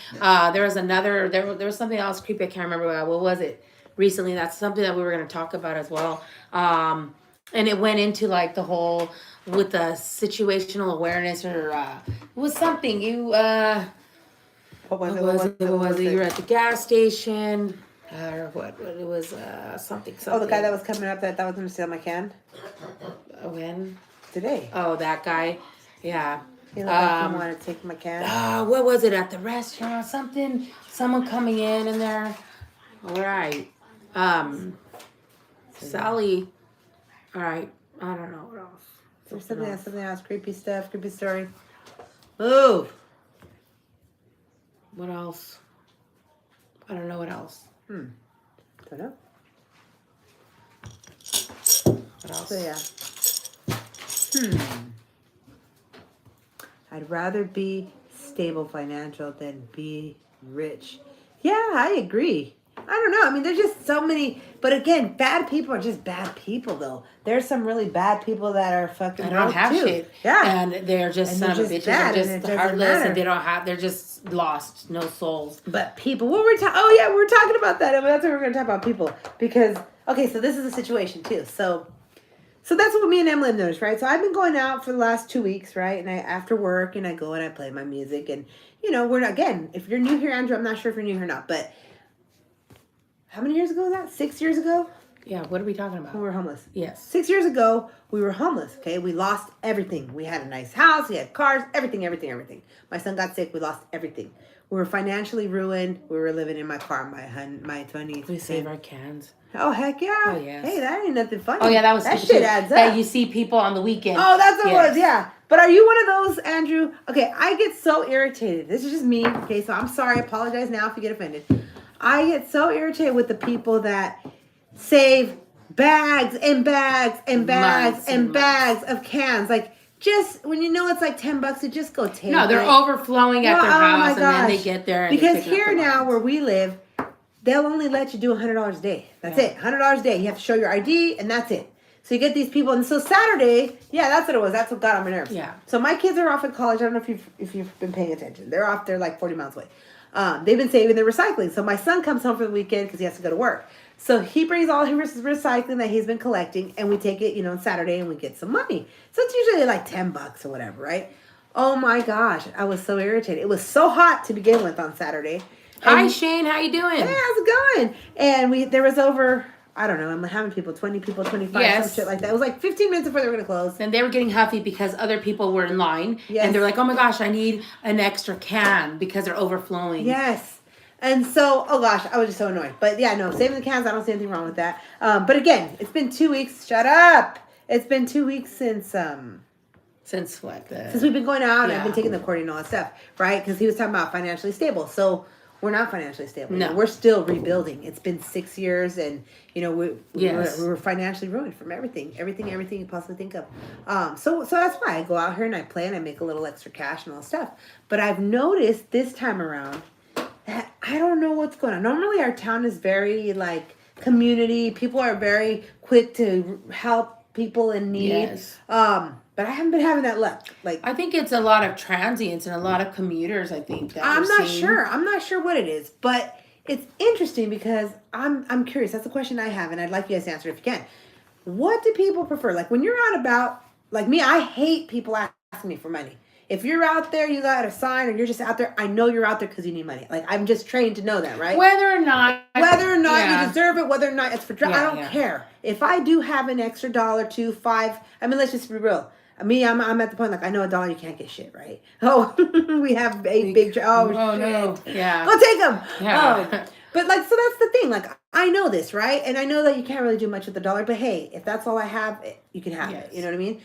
Speaker 2: There was something else creepy. I can't remember what was it recently. That's something that we were going to talk about as well. And it went into like the whole with the situational awareness or it was something What was it? You were at the gas station, or what? It was something.
Speaker 1: Oh, the guy that was coming up that was going to steal my can.
Speaker 2: When?
Speaker 1: Today.
Speaker 2: Oh, that guy. Yeah.
Speaker 1: He looked like he wanted to take my can.
Speaker 2: What was it at the restaurant? Something. Someone coming in there. All right. Sally. All right. I don't know what else.
Speaker 1: There's something else. Creepy stuff. Creepy story. Move.
Speaker 2: What else? I don't know what else.
Speaker 1: Don't know.
Speaker 2: What else?
Speaker 1: So yeah. I'd rather be stable financial than be rich. Yeah, I agree. I don't know. I mean, there's just so many. But again, bad people are just bad people, though. There's some really bad people that are fucking.
Speaker 2: They don't have shit.
Speaker 1: Yeah,
Speaker 2: and they're just son of bitches. They're just heartless, and they don't have. They're just lost, no souls.
Speaker 1: But people, we're talking about that. I mean, that's what we're going to talk about. People, because okay, so this is a situation too. So that's what me and Emily have noticed, right? So I've been going out for the last 2 weeks, right? And after work, and I go and I play my music, and we're not, again. If you're new here, Andrew, I'm not sure if you're new here or not, but. How many years ago was that? 6 years ago?
Speaker 2: Yeah, what are we talking about?
Speaker 1: When we were homeless.
Speaker 2: Yes.
Speaker 1: 6 years ago, we were homeless, okay? We lost everything. We had a nice house. We had cars. Everything. My son got sick. We lost everything. We were financially ruined. We were living in my car, my 20s.
Speaker 2: We save our cans.
Speaker 1: Oh, heck yeah.
Speaker 2: Oh, yes.
Speaker 1: Hey, that ain't nothing funny.
Speaker 2: Oh, yeah, that
Speaker 1: That shit adds up.
Speaker 2: That you see people on the weekend.
Speaker 1: Oh, that's what it was, yeah. But are you one of those, Andrew? Okay, I get so irritated. This is just me. Okay, so I'm sorry. I apologize now if you get offended. I get so irritated with the people that save bags and bags and bags and bags of cans. Like, just when it's like $10 to just go take it.
Speaker 2: No, they're overflowing at their house, and then they get there. And
Speaker 1: because here now where we live, they'll only let you do $100 a day. That's it, $100 a day. You have to show your ID, and that's it. So you get these people, and so Saturday, that's what it was. That's what got on my nerves.
Speaker 2: Yeah.
Speaker 1: So my kids are off at college. I don't know if you've been paying attention. They're off. They're like 40 miles away. They've been saving their recycling. So my son comes home for the weekend because he has to go to work. So he brings all his recycling that he's been collecting, and we take it, on Saturday, and we get some money. So it's usually like $10 or whatever, right? Oh my gosh, I was so irritated. It was so hot to begin with on Saturday.
Speaker 2: Hi Shane, how you doing?
Speaker 1: Hey, how's it going? And there was over, I don't know, I'm having people, 20 people, 25, some shit like that. It was like 15 minutes before they were going to close.
Speaker 2: And they were getting huffy because other people were in line.
Speaker 1: Yes.
Speaker 2: And they're like, oh my gosh, I need an extra can because they're overflowing.
Speaker 1: Yes. And so, oh gosh, I was just so annoyed. But yeah, no, saving the cans, I don't see anything wrong with that. But again, it's been 2 weeks. Shut up. It's been 2 weeks since
Speaker 2: what?
Speaker 1: Since we've been going out and I've been taking the accordion and all that stuff, right? Because he was talking about financially stable. So we're not financially stable. No. We're still rebuilding. It's been 6 years and, you know, we were financially ruined from everything you possibly think of. So that's why I go out here and I play and I make a little extra cash and all that stuff. But I've noticed this time around that I don't know what's going on. Normally our town is very like community. People are very quick to help people in need. Yes. But I haven't been having that luck. Like
Speaker 2: I think it's a lot of transients and a lot of commuters. I think that
Speaker 1: I'm not sure. I'm not sure what it is, but it's interesting because I'm curious. That's a question I have, and I'd like you guys to answer if you can. What do people prefer? Like when you're out about, like me, I hate people asking me for money. If you're out there, you got a sign, or you're just out there, I know you're out there because you need money. Like, I'm just trained to know that, right?
Speaker 2: Whether or not
Speaker 1: you deserve it, whether or not it's for I don't care. If I do have an extra $1, $2, $5, I mean, let's just be real. Me, I'm at the point, like, I know $1 you can't get shit, right? Oh, we have a big,
Speaker 2: oh no. Yeah.
Speaker 1: Go take them.
Speaker 2: Yeah.
Speaker 1: But, like, so that's the thing. Like, I know this, right? And I know that you can't really do much with $1, but hey, if that's all I have, you can have it. You know what I mean?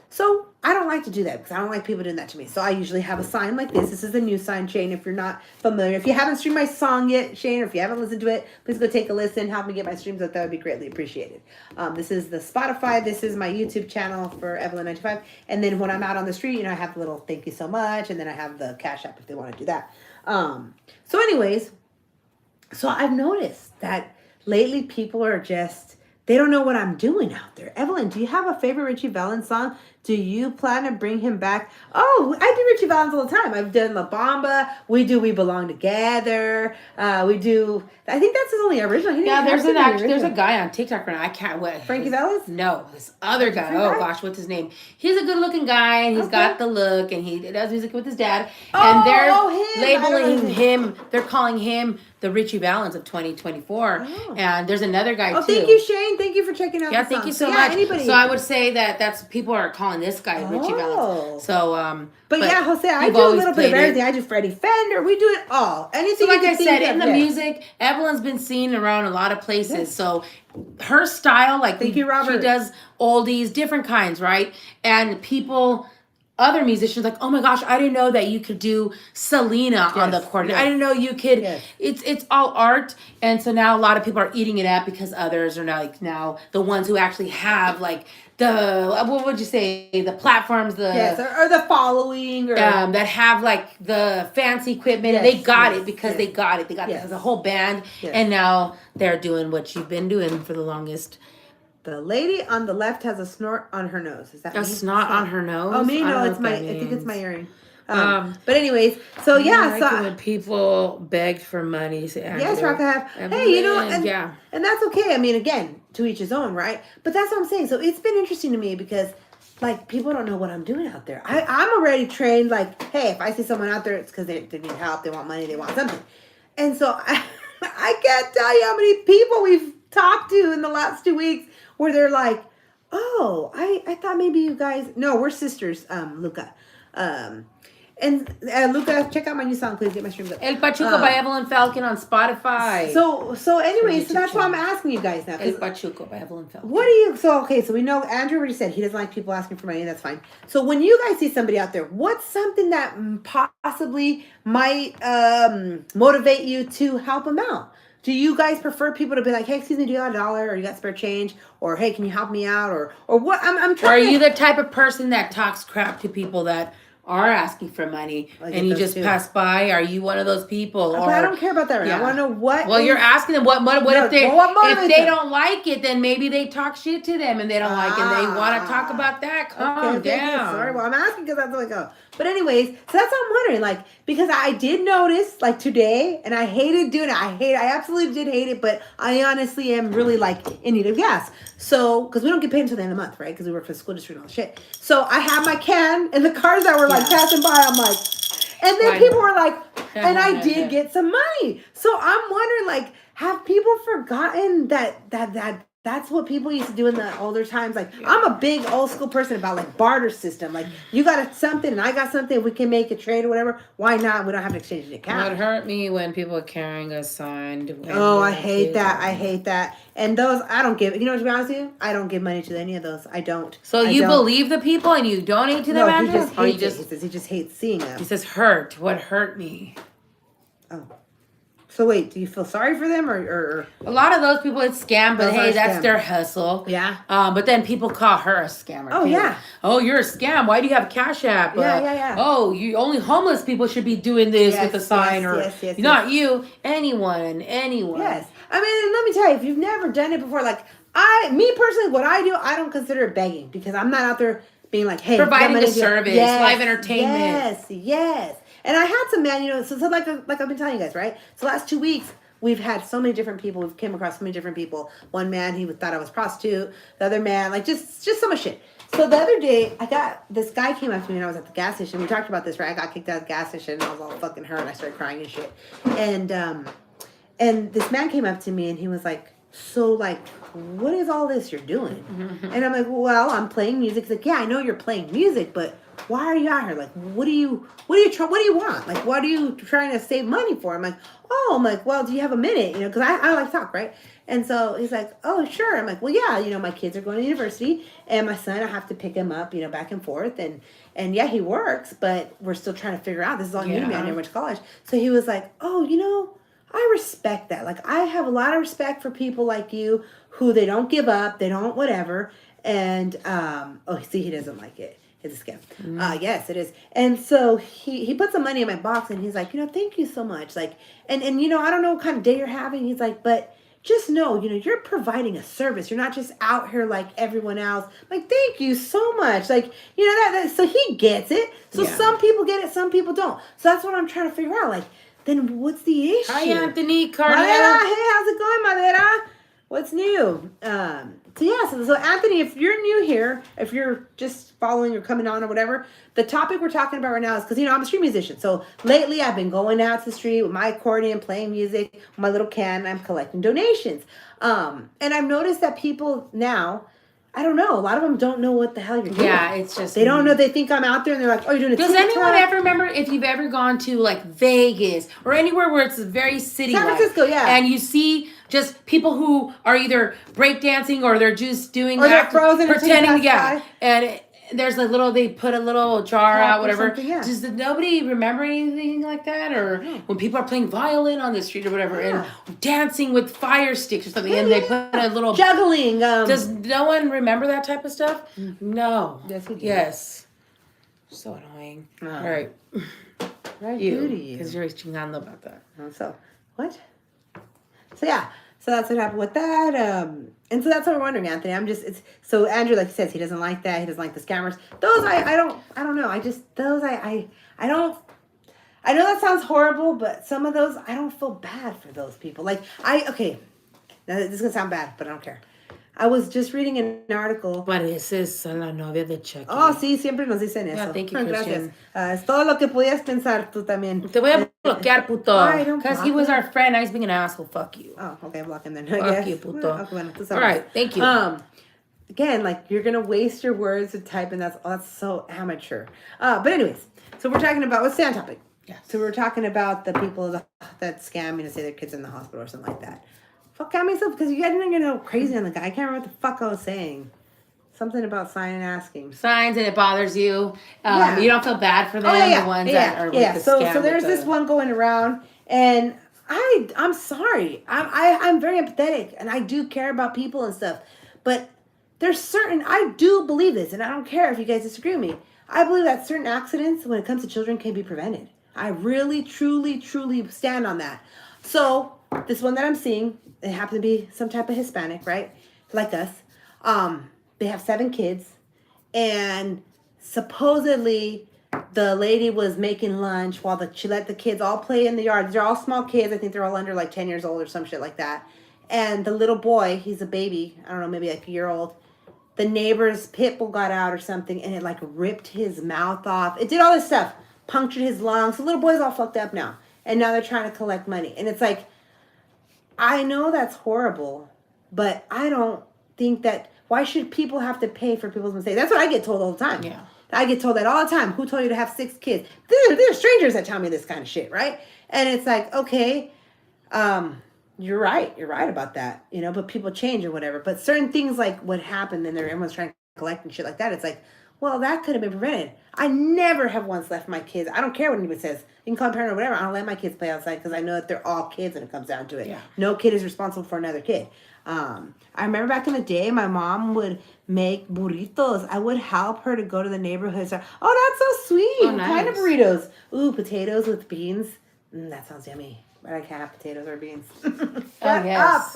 Speaker 1: So I don't like to do that because I don't like people doing that to me. So I usually have a sign like this. This is a new sign, Shane, if you're not familiar. If you haven't streamed my song yet, Shane, or if you haven't listened to it, please go take a listen. Help me get my streams up. That would be greatly appreciated. This is the Spotify. This is my YouTube channel for Evelyn925. And then when I'm out on the street, you know, I have the little thank you so much. And then I have the Cash App if they want to do that. So anyways, so I've noticed that lately people are just, they don't know what I'm doing out there. Evelyn, do you have a favorite Richie Valens song? Do you plan to bring him back? Oh, I do Richie Valens all the time. I've done La Bamba. We Belong Together. We do, I think that's his only original.
Speaker 2: There's a guy on TikTok right now. I can't wait.
Speaker 1: Frankie Valens?
Speaker 2: No, this other guy. Gosh, what's his name? He's a good looking guy and he's got the look and he does music with his dad. And they're labeling him, they're calling him the Richie Valens of 2024. Oh. And there's another guy too.
Speaker 1: Thank you, Shane. Thank you for checking out.
Speaker 2: Yeah, thank you so much. Anybody. So I would say that's people are calling this guy Richie Valens. So
Speaker 1: but yeah, Jose, I do a little bit of everything. I do Freddie Fender. We do it all. Anything.
Speaker 2: So like I said, in the music, Evelyn's been seen around a lot of places. Yes. So her style, like
Speaker 1: thank you, Robert.
Speaker 2: She does oldies, different kinds, right? And people, other musicians, like, oh my gosh, I didn't know that you could do Selena on the accordion. I didn't know you could. Yes. It's all art, and so now a lot of people are eating it up because others are now the ones who actually have like the, what would you say, the platforms,
Speaker 1: or the following, or
Speaker 2: that have like the fancy equipment, and they got it because they got it. They got the whole band, and now they're doing what you've been doing for the longest.
Speaker 1: The lady on the left has a snort on her nose. Is that
Speaker 2: a snot on her nose?
Speaker 1: Oh, me? No, it's I think it's my earring. But anyways, so yeah, so
Speaker 2: when people begged for money,
Speaker 1: yes, Rock, I have. Hey, you know, and that's okay. I mean, again, to each his own, right? But that's what I'm saying. So it's been interesting to me because, like, people don't know what I'm doing out there. I'm already trained. Like, hey, if I see someone out there, it's because they need help, they want money, they want something, and so I can't tell you how many people we've talked to in the last 2 weeks where they're like, oh, I thought maybe you guys, no, we're sisters, Luca. And Luca, check out my new song, please. Get my streams up.
Speaker 2: El Pachuco by Evelyn Falcon on Spotify.
Speaker 1: So anyway, so that's why I'm asking you guys now.
Speaker 2: El Pachuco by Evelyn Falcon.
Speaker 1: What do you, so we know Andrew already said he doesn't like people asking for money. That's fine. So when you guys see somebody out there, what's something that possibly might motivate you to help them out? Do you guys prefer people to be like, hey, excuse me, do you got $1 or you got spare change? Or hey, can you help me out? Or what? I'm trying.
Speaker 2: Or are you the type of person that talks crap to people that are asking for money and you just pass by? Are you one of those people?
Speaker 1: Or, I don't care about that right now. I want to know what.
Speaker 2: Well, you're asking them what if they don't like it, then maybe they talk shit to them and they don't like it and they want to talk about that. Calm down.
Speaker 1: Sorry, well, I'm asking because that's like, oh. But anyways, so that's what I'm wondering, like, because I did notice, like, today, and I hated doing it. I absolutely did hate it, but I honestly am really, like, in need of gas. So, because we don't get paid until the end of the month, right? Because we work for the school district and all that shit. So I have my can, and the cars that were, like, passing by, I'm like, and then people were like, and I did get some money. So I'm wondering, like, have people forgotten that That's what people used to do in the older times. Like, I'm a big old school person about like barter system. Like, you got something and I got something. We can make a trade or whatever. Why not? We don't have to exchange the account.
Speaker 2: It hurt me when people are carrying a sign.
Speaker 1: I hate that. I hate that. And those, I don't give. You know what, to be honest with you, I don't give money to any of those. I don't.
Speaker 2: So you believe the people and you donate to them?
Speaker 1: No, he just hates it. He says he just hates seeing them.
Speaker 2: He says hurt. What hurt me?
Speaker 1: Oh. So wait, do you feel sorry for them or
Speaker 2: a lot of those people it's scam, but hey, that's their hustle.
Speaker 1: Yeah.
Speaker 2: But then people call her a scammer.
Speaker 1: Oh yeah.
Speaker 2: Oh, you're a scam. Why do you have a Cash App?
Speaker 1: Yeah.
Speaker 2: Oh, you only homeless people should be doing this with a sign not you. Anyone.
Speaker 1: Yes. I mean, let me tell you, if you've never done it before, like me personally, what I do, I don't consider it begging because I'm not out there being like, hey,
Speaker 2: providing a service, live entertainment.
Speaker 1: Yes. And I had some man, so like I've been telling you guys, right? So last 2 weeks, we've had so many different people. We've came across so many different people. One man, he thought I was a prostitute. The other man, like just so much shit. So the other day, this guy came up to me and I was at the gas station. We talked about this, right? I got kicked out of the gas station and I was all fucking hurt and I started crying and shit. And this man came up to me and he was like, so like, what is all this you're doing? Mm-hmm. And I'm like, well, I'm playing music. He's like, yeah, I know you're playing music, but why are you out here? Like, what do you want? Like, what are you trying to save money for? I'm like, well, do you have a minute? Because I like to talk, right? And so he's like, oh, sure. I'm like, well, yeah, my kids are going to university and my son, I have to pick him up, back and forth. And yeah, he works, but we're still trying to figure out, this is all new to me. I never went to college. So he was like, oh, I respect that. Like, I have a lot of respect for people like you who they don't give up, they don't whatever. And, he doesn't like it. It's a scam. Mm-hmm. Yes, it is. And so he put some money in my box and he's like, thank you so much. Like, and I don't know what kind of day you're having. He's like, but just know, you're providing a service. You're not just out here like everyone else. Like, thank you so much. Like, so he gets it. So some people get it, some people don't. So that's what I'm trying to figure out. Like, then what's the issue?
Speaker 2: Hi, Anthony. Carla.
Speaker 1: Madera, hey, how's it going, Madera? What's new? So Anthony, if you're new here, if you're just following or coming on or whatever, the topic we're talking about right now is because, I'm a street musician. So lately I've been going out to the street with my accordion, playing music, with my little can, and I'm collecting donations. And I've noticed that people now, I don't know, a lot of them don't know what the hell you're doing.
Speaker 2: Yeah, it's just...
Speaker 1: They don't know, they think I'm out there and they're like, oh, you're doing a
Speaker 2: Does anyone ever remember if you've ever gone to like Vegas or anywhere where it's very city
Speaker 1: San Francisco, yeah.
Speaker 2: And you see just people who are either breakdancing or they're just doing
Speaker 1: or they're frozen
Speaker 2: pretending, and there's they put a little jar out, whatever. Does nobody remember anything like that? Or when people are playing violin on the street or whatever and dancing with fire sticks or something and they put a little...
Speaker 1: Juggling.
Speaker 2: Does no one remember that type of stuff? No.
Speaker 1: Yes, we do.
Speaker 2: Yes. So annoying. All right.
Speaker 1: Right, you.
Speaker 2: Because you're chingando about that.
Speaker 1: So, what? So, yeah. So that's what happened with that. And so that's what we're wondering, Anthony. So Andrew, like he says, he doesn't like that. He doesn't like the scammers. Those, I don't know. I know that sounds horrible, but some of those, I don't feel bad for those people. Like, now this is going to sound bad, but I don't care. I was just reading an article.
Speaker 2: Pareces a la novia de Chucky.
Speaker 1: Oh, sí, siempre nos dicen eso.
Speaker 2: Yeah, thank you, Christian.
Speaker 1: Gracias. Es todo lo que podías pensar tú también.
Speaker 2: Te voy a bloquear, puto. Because he was our friend. Now he's being an asshole. Fuck you.
Speaker 1: Oh, okay, block him then.
Speaker 2: Fuck you, puto. All right, thank you.
Speaker 1: Again, like, you're going to waste your words to type, and that's so amateur. But anyways, so we're talking about, what's the on topic?
Speaker 2: Yes.
Speaker 1: So we're talking about the people that scam me to say their kids in the hospital or something like that. Fuck out myself, because you guys didn't get crazy on the guy. I can't remember what the fuck I was saying. Something about sign and asking.
Speaker 2: Signs, and it bothers you. You don't feel bad for them, the ones that are with the scam.
Speaker 1: So there's this one going around, and I'm sorry. I'm very empathetic, and I do care about people and stuff. But I do believe this, and I don't care if you guys disagree with me. I believe that certain accidents, when it comes to children, can be prevented. I really, truly, truly stand on that. So this one that I'm seeing, it happens to be some type of Hispanic, right? Like us. They have 7 kids, and supposedly the lady was making lunch while she let the kids all play in the yard. They're all small kids. I think they're all under like 10 years old or some shit like that. And the little boy, he's a baby, I don't know, maybe like a year old. The neighbor's pit bull got out or something, and it like ripped his mouth off. It did all this stuff, punctured his lungs. The little boy's all fucked up now, and now they're trying to collect money. And it's like, I know that's horrible, but I don't think that, why should people have to pay for people's mistakes? That's what I get told all the time.
Speaker 2: Yeah.
Speaker 1: I get told that all the time. Who told you to have 6 kids? There are strangers that tell me this kind of shit, right? And it's like, okay, you're right. You're right about that, you know, but people change or whatever. But certain things like what happened and everyone's trying to collect and shit like that. It's like, well, that could have been prevented. I never have once left my kids. I don't care what anybody says. You can call them parent or whatever. I don't let my kids play outside because I know that they're all kids when it comes down to it.
Speaker 2: Yeah.
Speaker 1: No kid is responsible for another kid. I remember back in the day, my mom would make burritos. I would help her to go to the neighborhood. So, oh, that's so sweet.
Speaker 2: Oh, nice.
Speaker 1: What kind of burritos? Ooh, potatoes with beans. That sounds yummy. But I can't have potatoes or beans.
Speaker 2: Oh, yes.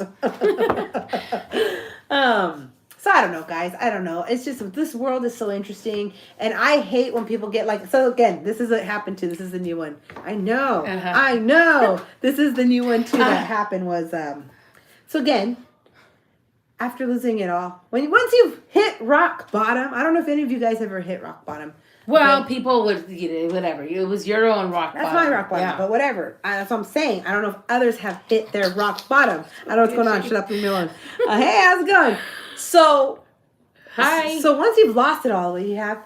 Speaker 1: So I don't know, guys. I don't know. It's just, this world is so interesting. And I hate when people get like, so again, this is what happened to, this is the new one. I know.
Speaker 2: Uh-huh.
Speaker 1: I know. This is the new one too that happened was, so again, after losing it all, once you've hit rock bottom, I don't know if any of you guys ever hit rock bottom.
Speaker 2: Well,
Speaker 1: okay?
Speaker 2: people would, whatever. It was your own rock bottom.
Speaker 1: That's my rock bottom,
Speaker 2: yeah.
Speaker 1: but whatever. That's what I'm saying. I don't know if others have hit their rock bottom. I don't know what's going on. Shut up, leave me alone. Hey, how's it going? So,
Speaker 2: hi.
Speaker 1: So once you've lost it all, you have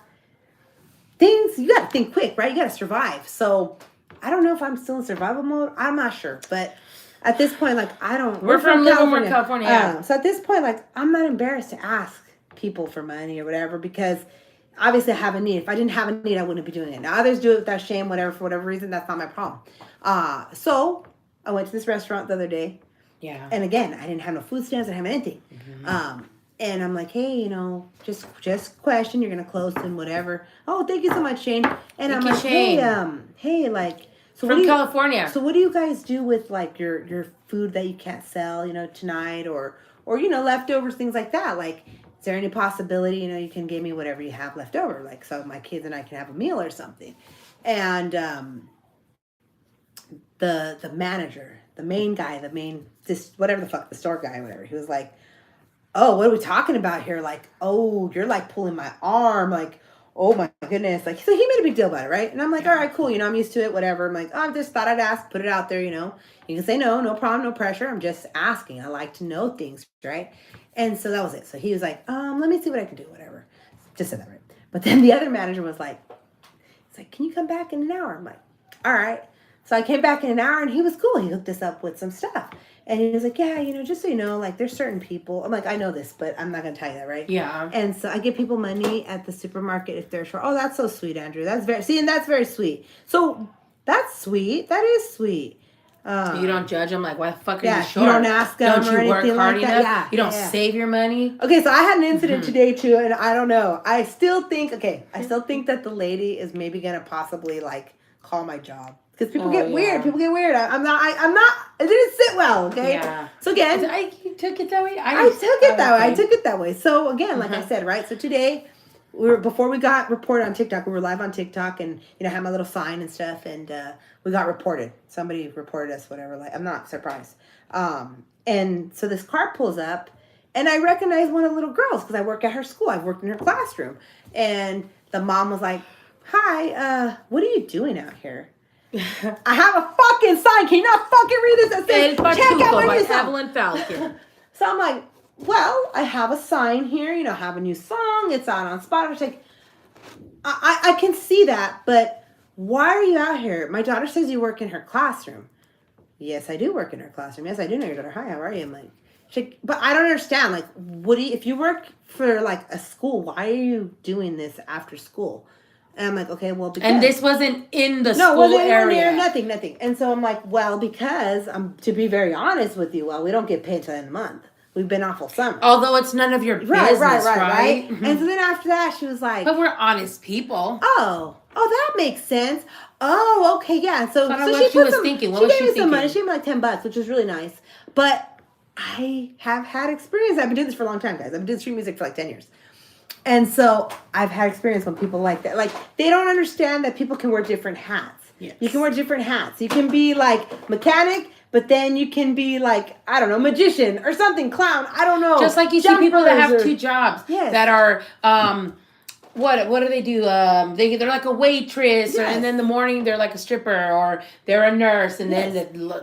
Speaker 1: things, you got to think quick, right? You got to survive. So I don't know if I'm still in survival mode. I'm not sure. But at this point, like, I don't.
Speaker 2: We're from Livermore, California. Yeah.
Speaker 1: So at this point, like, I'm not embarrassed to ask people for money or whatever because obviously I have a need. If I didn't have a need, I wouldn't be doing it. Now others do it without shame, whatever, for whatever reason. That's not my problem. So I went to this restaurant the other day.
Speaker 2: Yeah.
Speaker 1: And again, I didn't have no food stamps. I didn't have anything. Mm-hmm. And I'm like, hey, you know, just question. You're gonna close and whatever. Oh, thank you so much, Shane. And I'm like, hey, like, so
Speaker 2: from California.
Speaker 1: So what do you guys do with like your food that you can't sell, you know, tonight or you know, leftovers, things like that? Like, is there any possibility, you know, you can give me whatever you have left over, like so my kids and I can have a meal or something? And the manager, the main guy, whatever the fuck, the store guy, whatever, he was like, oh, what are we talking about here? Like, oh, you're like pulling my arm. Like, oh my goodness. Like, so he made a big deal about it, right? And I'm like, all right, cool. You know, I'm used to it, whatever. I'm like, oh, I just thought I'd ask, put it out there, you know. You can say no problem, no pressure. I'm just asking. I like to know things, right? And so that was it. So he was like, let me see what I can do, whatever. Just said that right. But then the other manager was like, it's like, can you come back in an hour? I'm like, all right. So I came back in an hour and he was cool. He hooked us up with some stuff. And he was like, yeah, you know, just so you know, like there's certain people. I'm like, I know this, but I'm not going to tell you that, right?
Speaker 2: Yeah.
Speaker 1: And so I give people money at the supermarket if they're short. Oh, that's so sweet, Andrew. That's very sweet. So that's sweet. That is sweet.
Speaker 2: You don't judge them like, why the fuck are you short?
Speaker 1: You don't ask them
Speaker 2: don't
Speaker 1: or
Speaker 2: you work
Speaker 1: anything
Speaker 2: hard
Speaker 1: like
Speaker 2: enough?
Speaker 1: that. Yeah,
Speaker 2: you don't save your money.
Speaker 1: Okay, so I had an incident today too, and I don't know. I still think that the lady is maybe gonna possibly like call my job because people get weird. People get weird. I'm not. It didn't sit well. Okay. Yeah. So again,
Speaker 2: you took it that way.
Speaker 1: I took it that way. So again, like I said, right. So today. Before we got reported on TikTok, we were live on TikTok and, you know, had my little sign and stuff and we got reported. Somebody reported us, whatever. Like, I'm not surprised. And so this car pulls up and I recognize one of the little girls because I work at her school. I've worked in her classroom. And the mom was like, hi, what are you doing out here? I have a fucking sign. Can you not fucking read this? That says, check out my new song.
Speaker 2: Evelyn Falcon.
Speaker 1: So I'm like, well, I have a sign here, you know, have a new song. It's out on Spotify. It's like, I can see that, but why are you out here? My daughter says you work in her classroom. Yes, I do work in her classroom. Yes, I do know your daughter. Hi, how are you? I'm like, but I don't understand. Like, if you work for like a school, why are you doing this after school? And I'm like, okay, well, because...
Speaker 2: And this wasn't in the
Speaker 1: school
Speaker 2: wasn't
Speaker 1: area. Nothing. And so I'm like, well, because, to be very honest with you, we don't get paid till the end of the month. We've been off all summer.
Speaker 2: Although it's none of your business, right?
Speaker 1: Mm-hmm. And so then after that, she was like...
Speaker 2: But we're honest people.
Speaker 1: Oh, that makes sense. Oh, okay, yeah. So
Speaker 2: she was thinking. What was she thinking? She gave me some money.
Speaker 1: She gave me like $10, which was really nice. But I have had experience. I've been doing this for a long time, guys. I've been doing street music for like 10 years. And so I've had experience when people like that. Like, they don't understand that people can wear different hats. Yes. You can wear different hats. You can be like mechanic... But then you can be like, I don't know, magician or something, clown. I don't know.
Speaker 2: Just like you see people that have two jobs that are What do they do? They're like a waitress, and then in the morning they're like a stripper, or they're a nurse, and then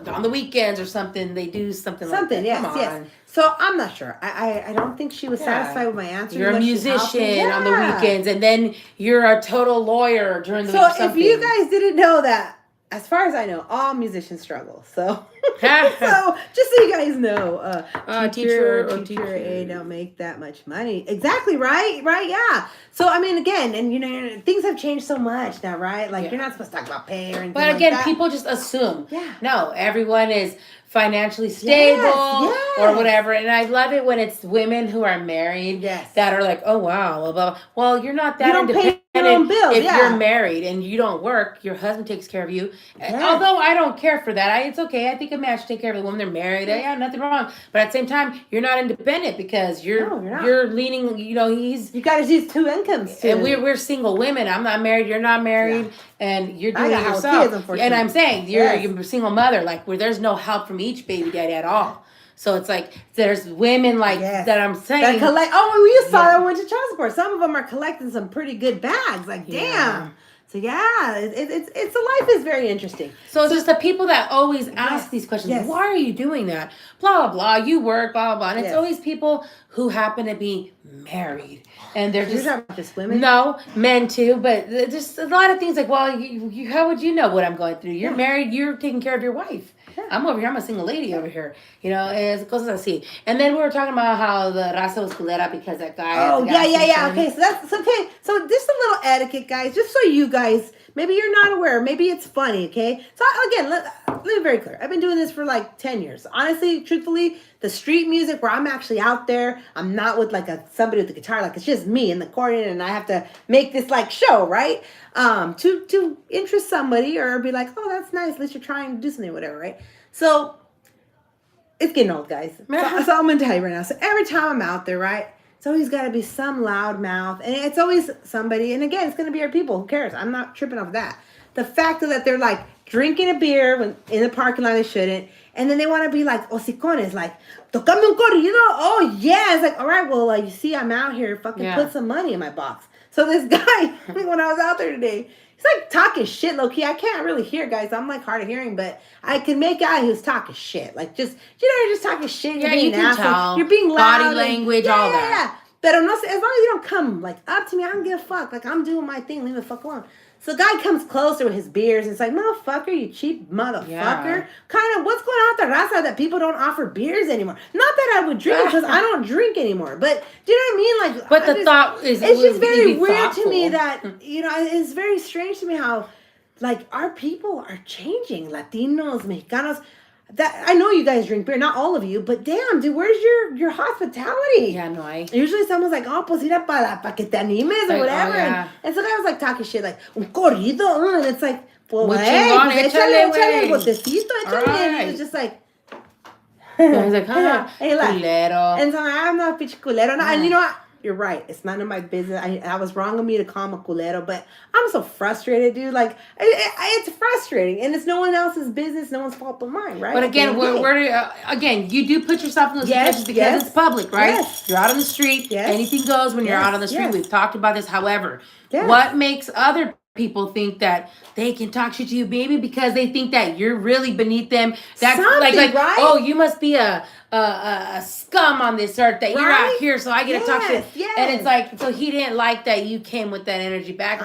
Speaker 2: on the weekends or something they do something like that.
Speaker 1: Yes. So I'm not sure. I don't think she was satisfied with my answer.
Speaker 2: You're a musician on the weekends, and then you're a total lawyer during the week. So
Speaker 1: if you guys didn't know that, as far as I know, all musicians struggle. So, so just so you guys know, teacher A don't make that much money. Exactly right, yeah. So I mean, again, and things have changed so much now, right? Like you're not supposed to talk about pay or anything. But again,
Speaker 2: like people just assume. Yeah. No, everyone is financially stable or whatever, and I love it when it's women who are married that are like, oh wow, blah, blah. Well, you're not that independent if you're married and you don't work. Your husband takes care of you. Although I don't care for that, it's okay. I think a man should take care of the woman they're married. Yeah, nothing wrong. But at the same time, you're not independent because you're leaning. You got
Speaker 1: to do two incomes too.
Speaker 2: And we're single women. I'm not married. You're not married. And you're doing it yourself. Kids, and I'm saying you're a single mother, like where there's no help from each baby daddy at all. So it's like there's women like that. I'm saying
Speaker 1: that collect. Oh, we just saw that went to child support. Some of them are collecting some pretty good bags. Like damn. So it's the life is very interesting.
Speaker 2: So it's just the people that always ask these questions. Why are you doing that? Blah blah blah. You work blah blah blah. And it's always people who happen to be married, and they're
Speaker 1: just women.
Speaker 2: No, men too. But just a lot of things like, well, you how would you know what I'm going through? You're married. You're taking care of your wife. I'm over here. I'm a single lady over here. As cosas así. And then we were talking about how the raza was culera because that guy.
Speaker 1: Oh, yeah. Okay, so that's okay. So just a little etiquette, guys, just so you guys, maybe you're not aware, maybe it's funny, okay? So again, let me be very clear. I've been doing this for like 10 years. Honestly, truthfully, the street music where I'm actually out there, I'm not with like somebody with a guitar, like it's just me and the accordion, and I have to make this like show, right? To interest somebody or be like, oh, that's nice. At least you're trying to do something or whatever, right? So it's getting old, guys. So I'm going to tell you right now. So every time I'm out there, right, it's always got to be some loud mouth. And it's always somebody. And again, it's going to be our people. Who cares? I'm not tripping off that. The fact that they're like drinking a beer when in the parking lot they shouldn't. And then they want to be like hocicones, like, tocame un corrido. Oh, yeah. It's like, all right, well, you see, I'm out here. Fucking put some money in my box. So this guy, when I was out there today, he's like talking shit, low key. I can't really hear, guys. I'm like hard of hearing, but I can make out he was talking shit. Like you're just talking shit. You're being
Speaker 2: you can tell.
Speaker 1: You're being loud.
Speaker 2: Body language, all that.
Speaker 1: But as long as you don't come like up to me, I don't give a fuck. Like I'm doing my thing. Leave me the fuck alone. So the guy comes closer with his beers and it's like, motherfucker, you cheap motherfucker. Yeah. Kind of, what's going on with the raza that people don't offer beers anymore? Not that I would drink because I don't drink anymore. But do you know what I mean? Like,
Speaker 2: but the thought is,
Speaker 1: it's just very weird to me that, it's very strange to me how, like, our people are changing. Latinos, Mexicanos. That I know you guys drink beer, not all of you, but damn, dude, where's your hospitality?
Speaker 2: Yeah, no,
Speaker 1: usually someone's like, oh, pues ir pa que te animes or whatever. And so the guy was like talking shit like, un corrido, and it's like, well, hey, échale botecito, échale. And he was just like,
Speaker 2: he's like, culero.
Speaker 1: And so I'm not a bitch culero. And you know what? You're right. It's none of my business. I was wrong of me to call him a culero, but I'm so frustrated, dude. Like, it's frustrating, and it's no one else's business, no one's fault but mine, right?
Speaker 2: But again, again, you do put yourself in those situations because it's public, right? Yes. You're out on the street. Yes. Anything goes when you're out on the street. Yes. We've talked about this. However, what makes other people think that they can talk shit to you, baby, because they think that you're really beneath them? That's like right? Oh, you must be a scum on this earth that you're out here, so I get to talk shit. Yes. And it's like, so he didn't like that you came with that energy back.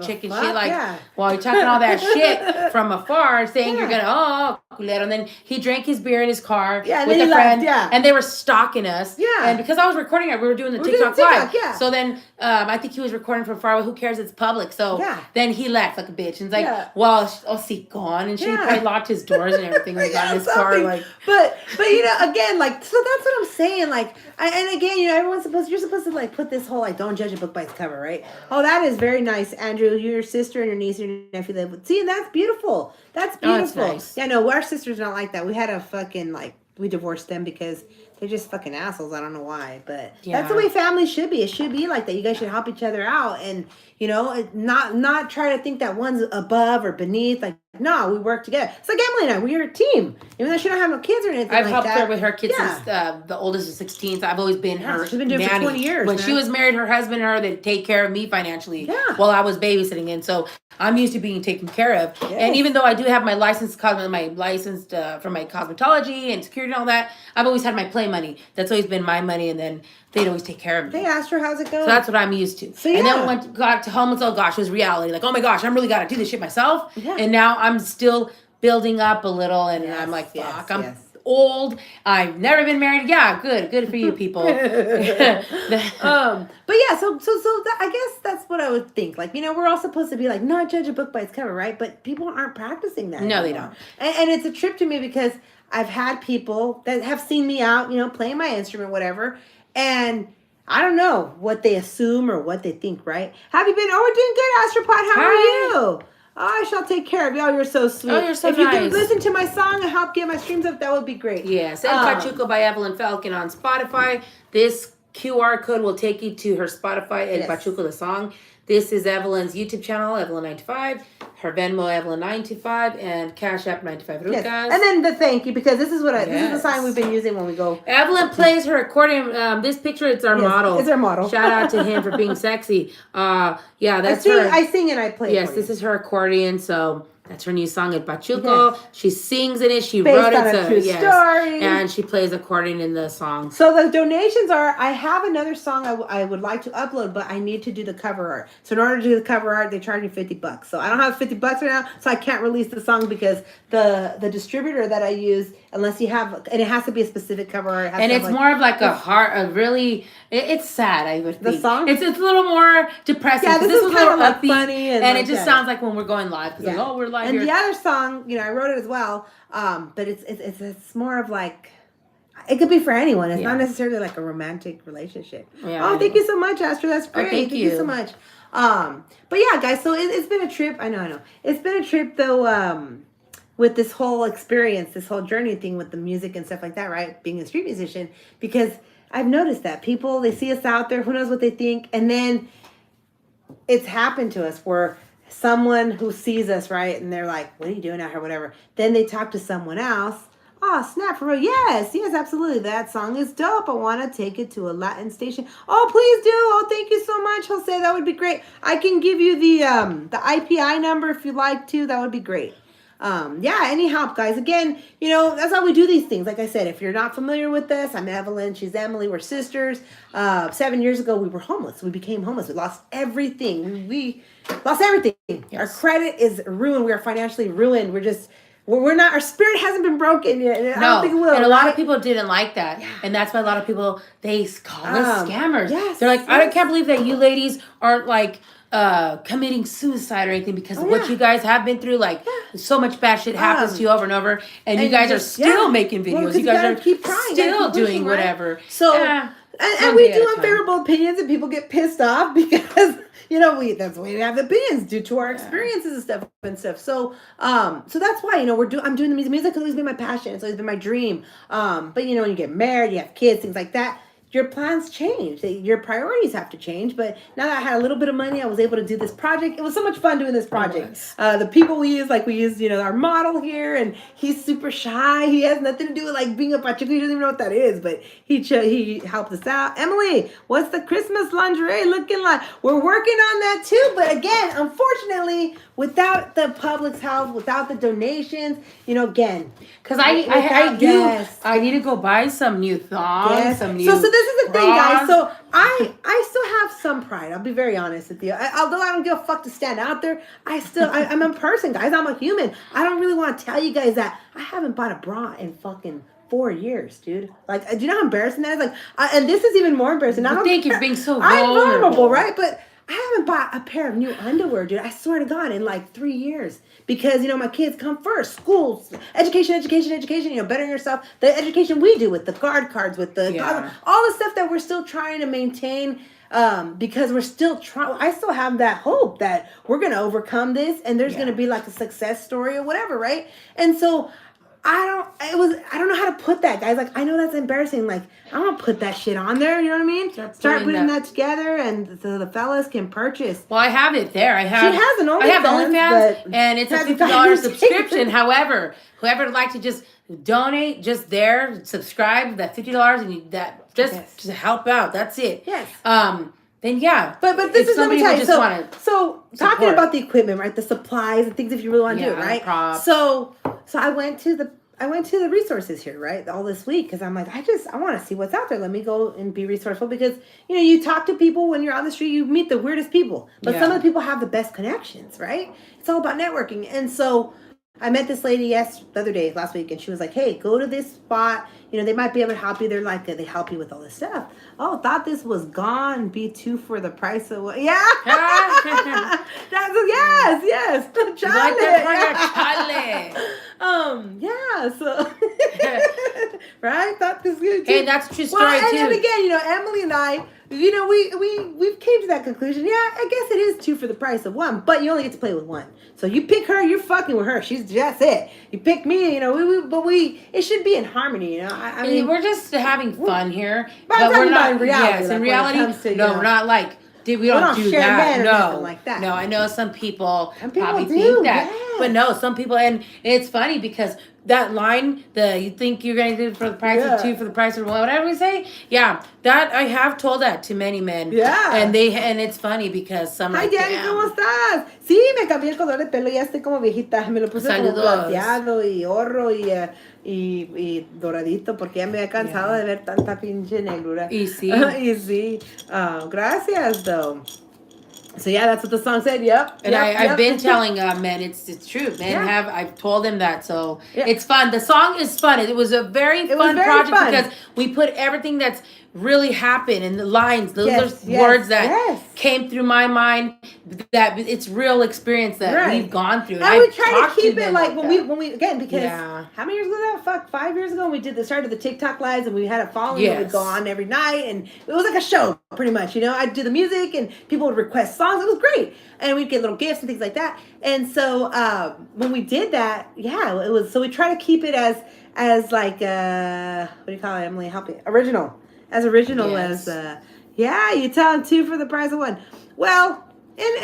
Speaker 2: Chicken shit. Like, while you're talking all that shit from afar, saying you're gonna, culero. And then he drank his beer in his car with a friend, and they were stalking us. Yeah. And because I was recording it, we were doing the TikTok live. Yeah. So then I think he was recording from far away. Who cares? It's public. So then he left like a bitch. And it's like, well, he gone, and she probably locked his doors and everything. And got in his car. Like,
Speaker 1: but again, like, so that's what I'm saying. Like, and again, you're supposed to like put this whole like don't judge a book by its cover, right? Oh, that is very nice, Andrew. Your sister and your niece and your nephew live. See, and that's beautiful. That's beautiful. Nice. Yeah, no, our sister's not like that. We had a fucking we divorced them because they're just fucking assholes. I don't know why, but that's the way families should be. It should be like that. You guys should help each other out, and not try to think that one's above or beneath. Like, no, we work together. It's like Emily and I, we're a team. Even though she don't have no kids or anything
Speaker 2: I've
Speaker 1: like
Speaker 2: helped
Speaker 1: that.
Speaker 2: her with her kids since the oldest is 16. So I've always been her
Speaker 1: She's been doing it for 20 years.
Speaker 2: When she was married, her husband and her, they'd take care of me financially while I was babysitting. And so I'm used to being taken care of. Yes. And even though I do have my license for my cosmetology and security and all that, I've always had my play money. That's always been my money. And then they'd always take care of me.
Speaker 1: They asked her, how's it going?
Speaker 2: So that's what I'm used to. So, and then when got to home, it's, oh gosh, it was reality. Like, oh my gosh, I'm really got to do this shit myself. Yeah. And now I'm still building up a little, and I'm like, fuck, I'm old. I've never been married. Yeah, good for you people.
Speaker 1: But yeah, so that, I guess that's what I would think. Like, we're all supposed to be like, not judge a book by its cover, right? But people aren't practicing that.
Speaker 2: No, they don't.
Speaker 1: And it's a trip to me because I've had people that have seen me out, playing my instrument, whatever, and I don't know what they assume or what they think, right? Have you been? Oh, we're doing good, Astropod. How are you? Oh, I shall take care of you. Oh, you're so sweet.
Speaker 2: Oh, you're so
Speaker 1: nice. If you can listen to my song and help get my streams up, that would be great.
Speaker 2: Yes. El Pachuco by Evelyn Falcon on Spotify. This QR code will take you to her Spotify, El Pachuco, the song. This is Evelyn's YouTube channel, Evelyn925. Her Venmo, Evelyn925, and Cash App 95 Rucas.
Speaker 1: Yes. And then the thank you, because this is this is the sign we've been using when we go.
Speaker 2: Evelyn plays her accordion. This picture, it's our model.
Speaker 1: It's our model.
Speaker 2: Shout out to him for being sexy. That's
Speaker 1: her.
Speaker 2: her.
Speaker 1: I sing and I play.
Speaker 2: Yes, this is her accordion. So that's her new song at Pachuco. Yes. She sings in it. She wrote it.
Speaker 1: A true story.
Speaker 2: And she plays accordion in the song.
Speaker 1: So the donations are, I have another song I would like to upload, but I need to do the cover art. So in order to do the cover art, they charge me $50. So I don't have $50 right now, so I can't release the song because the distributor that I use, unless you have, and it has to be a specific cover art.
Speaker 2: And it's more of like it's sad, I would think.
Speaker 1: The song?
Speaker 2: It's a little more depressing.
Speaker 1: Yeah, this
Speaker 2: was
Speaker 1: kind of like
Speaker 2: upbeat,
Speaker 1: funny.
Speaker 2: And it just sounds like when we're going live. Because like, we're live
Speaker 1: and
Speaker 2: here.
Speaker 1: The other song, I wrote it as well, but it's more of like, it could be for anyone. It's not necessarily like a romantic relationship. Yeah, thank you so much, Astro. That's great. Thank you so much. But yeah, guys, so it's been a trip. I know. It's been a trip, though, with this whole experience, this whole journey thing with the music and stuff like that, right? Being a street musician, because I've noticed that people, they see us out there, who knows what they think, and then it's happened to us where someone who sees us, right, and they're like, what are you doing out here, whatever, then they talk to someone else. Oh, snap, for real. Yes, absolutely. That song is dope. I want to take it to a Latin station. Oh, please do. Oh, thank you so much, Jose. That would be great. I can give you the IPI number if you'd like to. That would be great. Any help, guys. Again, that's how we do these things. Like I said, if you're not familiar with us, I'm Evelyn. She's Emily. We're sisters. 7 years ago, we were homeless. We became homeless. We lost everything. We lost everything. Yes. Our credit is ruined. We are financially ruined. We're not, our spirit hasn't been broken yet. I don't think it will.
Speaker 2: And a lot of people didn't like that. Yeah. And that's why a lot of people, they call us scammers.
Speaker 1: Yes,
Speaker 2: they're like, I can't believe that you ladies aren't like committing suicide or anything because of what you guys have been through. Like, so much bad shit happens to you over and over. And you guys are still making videos.
Speaker 1: Well,
Speaker 2: you guys are
Speaker 1: keep trying,
Speaker 2: still doing whatever. Right?
Speaker 1: So, and we do unfavorable opinions and people get pissed off because... that's the way we have opinions due to our experiences and stuff. So, so that's why, I'm doing the music. Music has always been my passion. It's always been my dream. But when you get married, you have kids, things like that, your plans change. Your priorities have to change. But now that I had a little bit of money, I was able to do this project. It was so much fun doing this project. The people we use, our model here, and he's super shy. He has nothing to do with being a Pachuco. He doesn't even know what that is, but he helped us out. Emily, what's the Christmas lingerie looking like? We're working on that too. But again, unfortunately, without the public's help, without the donations, again.
Speaker 2: Because I need to go buy some new thongs, some new.
Speaker 1: So this is the thing, guys. So I still have some pride. I'll be very honest with you. Although I don't give a fuck to stand out there, I'm a person, guys. I'm a human. I don't really want to tell you guys that I haven't bought a bra in fucking 4 years, dude. Do you know how embarrassing that is? And this is even more embarrassing. I
Speaker 2: think you're being so
Speaker 1: I'm vulnerable, right? But I haven't bought a pair of new underwear, dude. I swear to God, in 3 years. Because, my kids come first. Schools, education, bettering yourself. The education we do with the guard cards, with the all the stuff that we're still trying to maintain because we're still trying. I still have that hope that we're going to overcome this and there's going to be a success story or whatever, right? And so I don't know how to put that, guys. Like, I know that's embarrassing. Like, I don't put that shit on there. You know what I mean? Start putting that together, and so the fellas can purchase.
Speaker 2: Well, I have it there.
Speaker 1: She has an OnlyFans,
Speaker 2: and it's a $50 subscription. However, whoever would like to just donate, just there, subscribe, that $50, and just help out. That's it.
Speaker 1: Yes.
Speaker 2: Then yeah.
Speaker 1: But this is, let me tell you. So talking about the equipment, right? The supplies and things if you really want to do it, right?
Speaker 2: Props.
Speaker 1: So I went to the resources here, right, all this week, because I'm like, I want to see what's out there. Let me go and be resourceful, because, you know, you talk to people when you're on the street, you meet the weirdest people, but some of the people have the best connections, right? It's all about networking. And so I met this lady last week, and she was like, hey, go to this spot. You know, they might be able to help you. They're like, they help you with all this stuff. Oh, thought this was gone. Be 2 for the price of one. Yeah. Yes. Chale. Yeah. So, right? Thought this was good too.
Speaker 2: Hey, that's a true story too.
Speaker 1: And again, you know, Emily and I, you know, we've came to that conclusion. Yeah, I guess it is 2 for the price of 1, but you only get to play with 1. So you pick her, you're fucking with her. She's just it. You pick me, you know. It should be in harmony, you know. I mean,
Speaker 2: we're just having fun here,
Speaker 1: but we're not in reality.
Speaker 2: Yes, in reality, we're not like. We don't do that. No, like that. No, I know some people probably think that, but no, some people, and it's funny because that line, you think you're going to do it for the price of 2 for the price of 1, whatever we say. Yeah, that I have told that to many men. Yeah, and it's funny because some.
Speaker 1: Hi, Danny, ¿cómo estás? Sí, me cambié el color de pelo, ya estoy como viejita, me lo puse como plateado y oro y doradito, porque ya me había cansado de ver tanta pinche negrura.
Speaker 2: Y sí.
Speaker 1: Y sí. Gracias, though. So yeah, that's what the song said. Yep.
Speaker 2: And I've been telling men, it's true. Men I've told them that. So it's fun. The song is fun. It was a very fun project because we put everything that's really happened in the lines. Those are words that came through my mind. That it's real experience that we've gone through.
Speaker 1: And we try to keep it like when we again, because how many years ago was that? 5 years ago, we started the TikTok lives, and we had a following. Yes. We'd go on every night, and it was like a show, pretty much. You know, I'd do the music, and people would request songs. It was great, and we'd get little gifts and things like that. And so when we did that, it was. So we try to keep it as like what do you call it, Emily? Help me. Original as you tell them 2 for the price of 1. Well, in a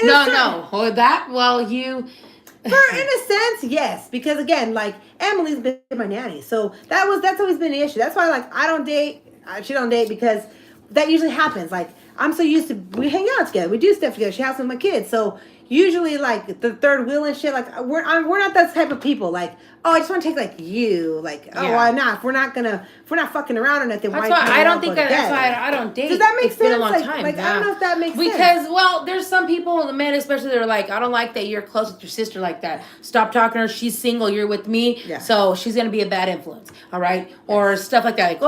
Speaker 1: sense, yes, because again, like Emily's been my nanny, so that's always been the issue. That's why, like, I don't date, she don't date, because that usually happens. Like, I'm so used to, we hang out together, we do stuff together. She has with my kids, so usually, like, the third wheel and shit, like, we're not that type of people. Like, oh, I just want to take, like, you. Like, why not? If we're not fucking around or nothing,
Speaker 2: that's why I don't think that's why I don't date.
Speaker 1: Does that make sense?
Speaker 2: It's been a long time.
Speaker 1: Like, I don't know if that makes sense.
Speaker 2: Because, well, there's some people, the men especially, they're like, I don't like that you're close with your sister like that. Stop talking to her. She's single. You're with me. Yeah. So she's going to be a bad influence. All right? Yes. Or stuff like that. Like,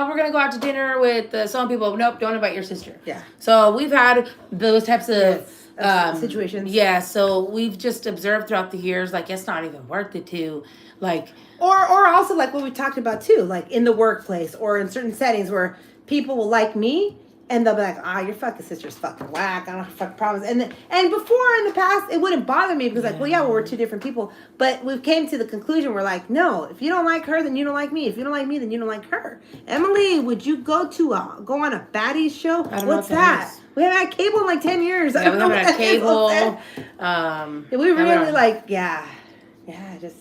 Speaker 2: we're going to go out to dinner with some people. Nope, don't invite your sister. Yeah. So we've had those types of... situations. Yeah, so we've just observed throughout the years, like, it's not even worth it to, like...
Speaker 1: Or also, like, what we talked about, too, like, in the workplace or in certain settings where people will like me, and they'll be like, your fucking sister's fucking whack, I don't have fucking problems. And before, in the past, it wouldn't bother me, because, like, we're 2 different people. But we came to the conclusion, we're like, no, if you don't like her, then you don't like me. If you don't like me, then you don't like her. Emily, would you go on a baddies show? What's that? We haven't had cable in like 10 years.
Speaker 2: Yeah, we haven't had cable.
Speaker 1: We really just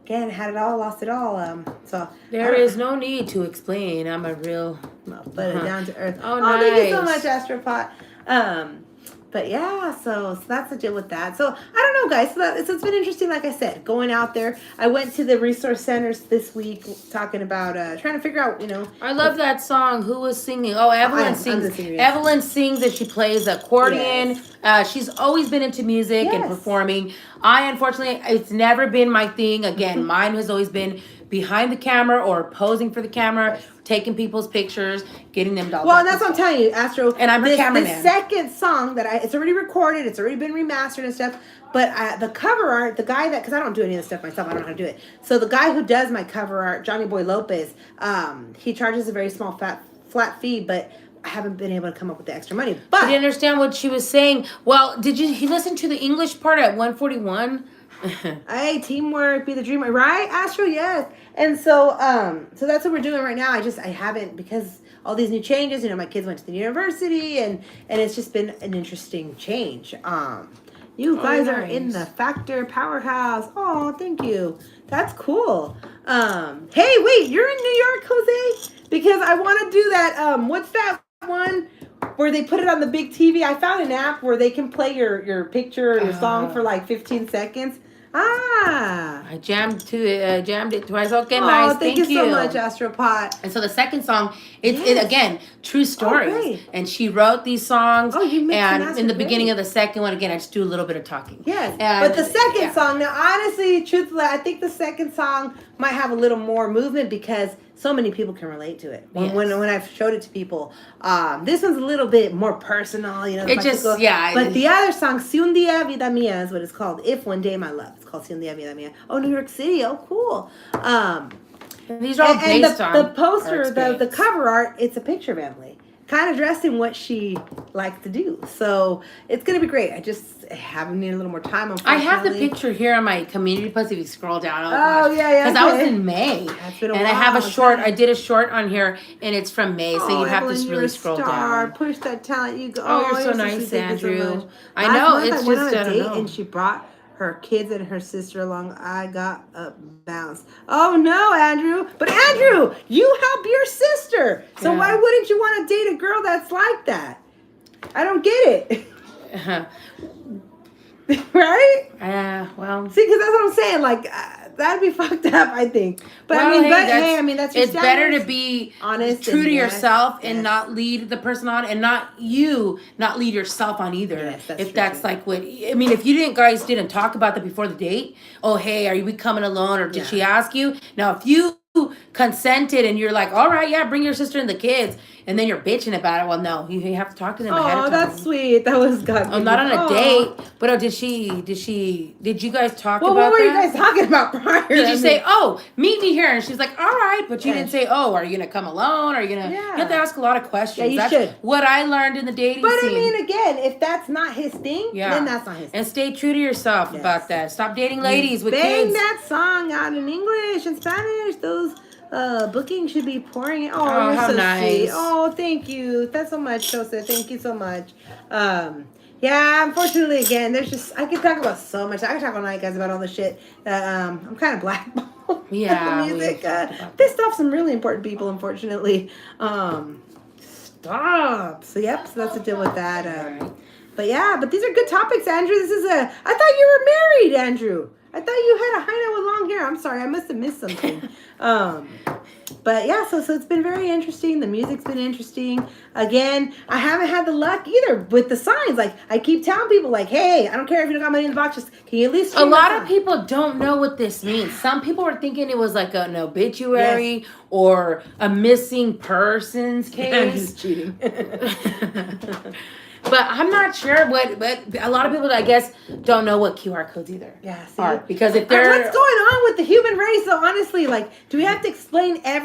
Speaker 1: again had it all, lost it all. So
Speaker 2: there is no need to explain. I'm a real
Speaker 1: put it down to earth.
Speaker 2: Oh, nice.
Speaker 1: Thank you so much, Astropot. But yeah, so that's the deal with that. So I don't know, guys. So it's been interesting, like I said, going out there. I went to the resource centers this week talking about trying to figure out, you know.
Speaker 2: I love that song. Who was singing? Oh, Evelyn sings. Evelyn sings and she plays accordion. Yes. She's always been into music and performing. Unfortunately, it's never been my thing. Again, mine has always been behind the camera or posing for the camera, taking people's pictures, getting them dollars.
Speaker 1: Well, and that's what I'm telling you, Astro.
Speaker 2: And I'm her cameraman.
Speaker 1: The second song that it's already recorded, it's already been remastered and stuff. But the cover art, the guy because I don't do any of this stuff myself, I don't know how to do it. So the guy who does my cover art, Johnny Boy Lopez, he charges a very small flat fee, but I haven't been able to come up with the extra money. But
Speaker 2: I didn't understand what she was saying. Well, he listen to the English part at 141?
Speaker 1: Hey, teamwork, be the dreamer, right? Astro, yes. And so, so that's what we're doing right now. I haven't, because all these new changes. You know, my kids went to the university, and it's just been an interesting change. You guys are in the Factor Powerhouse. Oh, thank you. That's cool. Hey, wait, you're in New York, Jose? Because I want to do that. What's that one where they put it on the big TV? I found an app where they can play your picture or your song for like 15 seconds.
Speaker 2: I jammed it twice. Okay, nice.
Speaker 1: Thank you so much, Astropot.
Speaker 2: And so the second song, it again, true stories. Okay. And she wrote these songs. Oh, you mixed and in the beginning of the second one, again, I just do a little bit of talking.
Speaker 1: Yes. But the second song, now honestly, truthfully, I think the second song might have a little more movement because so many people can relate to it. When I've showed it to people, this one's a little bit more personal, you know.
Speaker 2: It just,
Speaker 1: But the other song, Si un día vida mía, is what it's called. If one day my love. It's called Si un día vida mía. Oh, New York City. Oh, cool.
Speaker 2: These are all based on
Speaker 1: the poster, the cover art. It's a picture of Emily, kind of dressed in what she likes to do. So it's gonna be great. I just haven't needed a little more time.
Speaker 2: I have the picture here on my community post. If you scroll down,
Speaker 1: yeah.
Speaker 2: Because that was in May, and I have a short. I did a short on here, and it's from May, so you have
Speaker 1: Evelyn,
Speaker 2: to really scroll down.
Speaker 1: Push that talent. You go.
Speaker 2: Oh, you're so nice, Andrew. I know. It's just
Speaker 1: went on a date, and she brought her kids and her sister along. I got a bounce. Oh no, Andrew! But Andrew, you help your sister. So why wouldn't you want to date a girl that's like that? I don't get it. Right?
Speaker 2: Well.
Speaker 1: See, because that's what I'm saying. Like, that'd be fucked up, I think. But I mean, that's your
Speaker 2: it's better to be
Speaker 1: honest,
Speaker 2: true to yourself, and not lead the person on, and not lead yourself on either.
Speaker 1: Yes,
Speaker 2: if that's like what I mean, if you guys didn't talk about that before the date. Oh, hey, are we coming alone, or did she ask you? Now, if you consented and you're like, all right, yeah, bring your sister and the kids, and then you're bitching about it. Well, no, you have to talk to them ahead of time.
Speaker 1: Oh, that's sweet. That was good.
Speaker 2: Oh, not on a date. But did you guys talk about that?
Speaker 1: What were you guys talking about prior?
Speaker 2: Did you say, oh, meet me here? And she's like, all right. But you didn't say, oh, are you going to come alone? Are you going to... You have to ask a lot of questions.
Speaker 1: Yeah, you should.
Speaker 2: What I learned in the dating scene.
Speaker 1: But I mean, again, if that's not his thing, then that's not his thing.
Speaker 2: And stay true to yourself about that. Stop dating ladies with kids.
Speaker 1: Bang that song out in English and Spanish. Those... booking should be pouring in. Oh, you're
Speaker 2: how
Speaker 1: so
Speaker 2: nice.
Speaker 1: Sweet. Oh, thank you. That's so much, Joseph. Thank you so much. Yeah, unfortunately, again, there's just, I could talk about so much. I could talk all night, guys, about all the shit that, I'm kind of blackballed.
Speaker 2: Yeah.
Speaker 1: The music, pissed off some really important people, unfortunately. Stop. So, yep, so that's the deal with that. But yeah, but these are good topics, Andrew. I thought you were married, Andrew. I thought you had a hideout with long hair. I'm sorry, I must have missed something. But yeah, so it's been very interesting. The music's been interesting. Again, I haven't had the luck either with the signs. Like, I keep telling people, like, hey, I don't care if you don't got money in the box, just can you at least...
Speaker 2: A lot of people don't know what this means. Some people are thinking it was like an obituary or a missing persons case.
Speaker 1: I'm just cheating.
Speaker 2: But I'm not sure but a lot of people, I guess, don't know what QR codes either.
Speaker 1: Yeah, see?
Speaker 2: Are. Because if they're...
Speaker 1: What's going on with the human race, though, honestly? Like, do we have to explain
Speaker 2: I